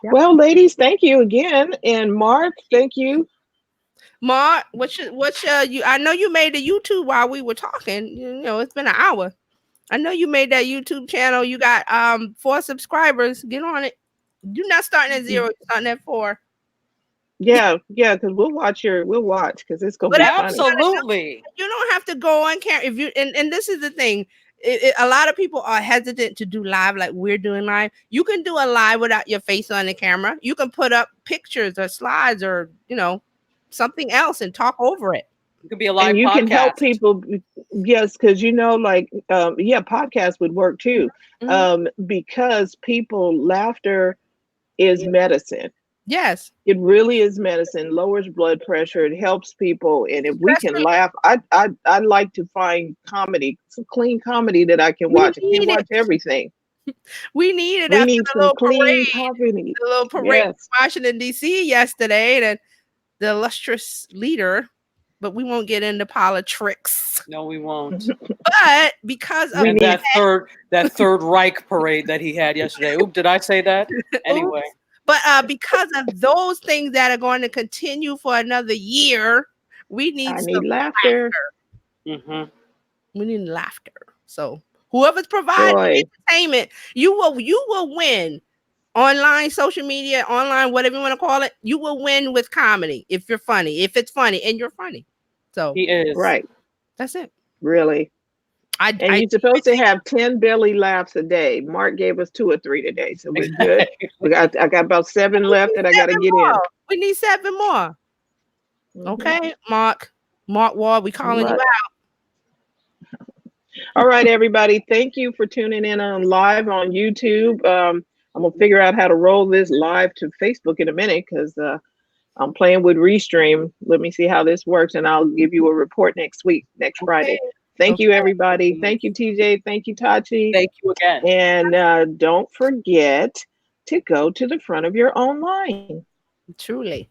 C: Yep.
A: Well, ladies, thank you again. And Mark, thank you.
C: Mark, I know you made the YouTube while we were talking. It's been an hour. I know you made that YouTube channel. You got 4 subscribers. Get on it. You're not starting at 0, you're starting at 4.
A: Yeah, because we'll watch because it's gonna be funny.
D: Absolutely.
C: You don't have to go on camera if you and this is the thing. A lot of people are hesitant to do live like we're doing live. You can do a live without your face on the camera. You can put up pictures or slides or something else and talk over it.
D: It could be a live
A: And you
D: podcast.
A: can help people. Yes, because podcast would work too. Because laughter is medicine.
C: Yes.
A: It really is medicine. Lowers blood pressure. It helps people. And if we can laugh, I'd like to find comedy, some clean comedy that I can watch. I can't watch everything.
C: We needed
A: We
C: after
A: need
C: the
A: some
C: little
A: clean
C: parade.
A: comedy.
C: The little parade in Washington, D.C. yesterday, and the illustrious leader, but we won't get into politics.
D: No, we won't.
C: But because of
D: that third Reich parade that he had yesterday. Oop, did I say that? Anyway.
C: But because of those things that are going to continue for another year, we need some
A: laughter.
D: Mm-hmm.
C: We need laughter. So whoever's providing entertainment, you will win. Online, social media, online, whatever you want to call it, you will win with comedy if you're funny. If it's funny and you're funny. So
D: he is.
A: Right.
C: That's it.
A: Really. You're supposed to have 10 belly laughs a day. Mark gave us 2 or 3 today, so we're good. I got about 7 left that I got to get in.
C: We need 7 more. Okay, Mark. Mark Ward, we
A: All
C: calling you
A: right.
C: out.
A: All right, everybody. Thank you for tuning in on live on YouTube. I'm gonna figure out how to roll this live to Facebook in a minute because I'm playing with Restream. Let me see how this works, and I'll give you a report next week, next
C: Okay.
A: Friday. Thank you,
C: Okay.
A: everybody. Thank you, TJ. Thank you, Tachi.
D: Thank you again.
A: And don't forget to go to the front of your own line.
C: Truly.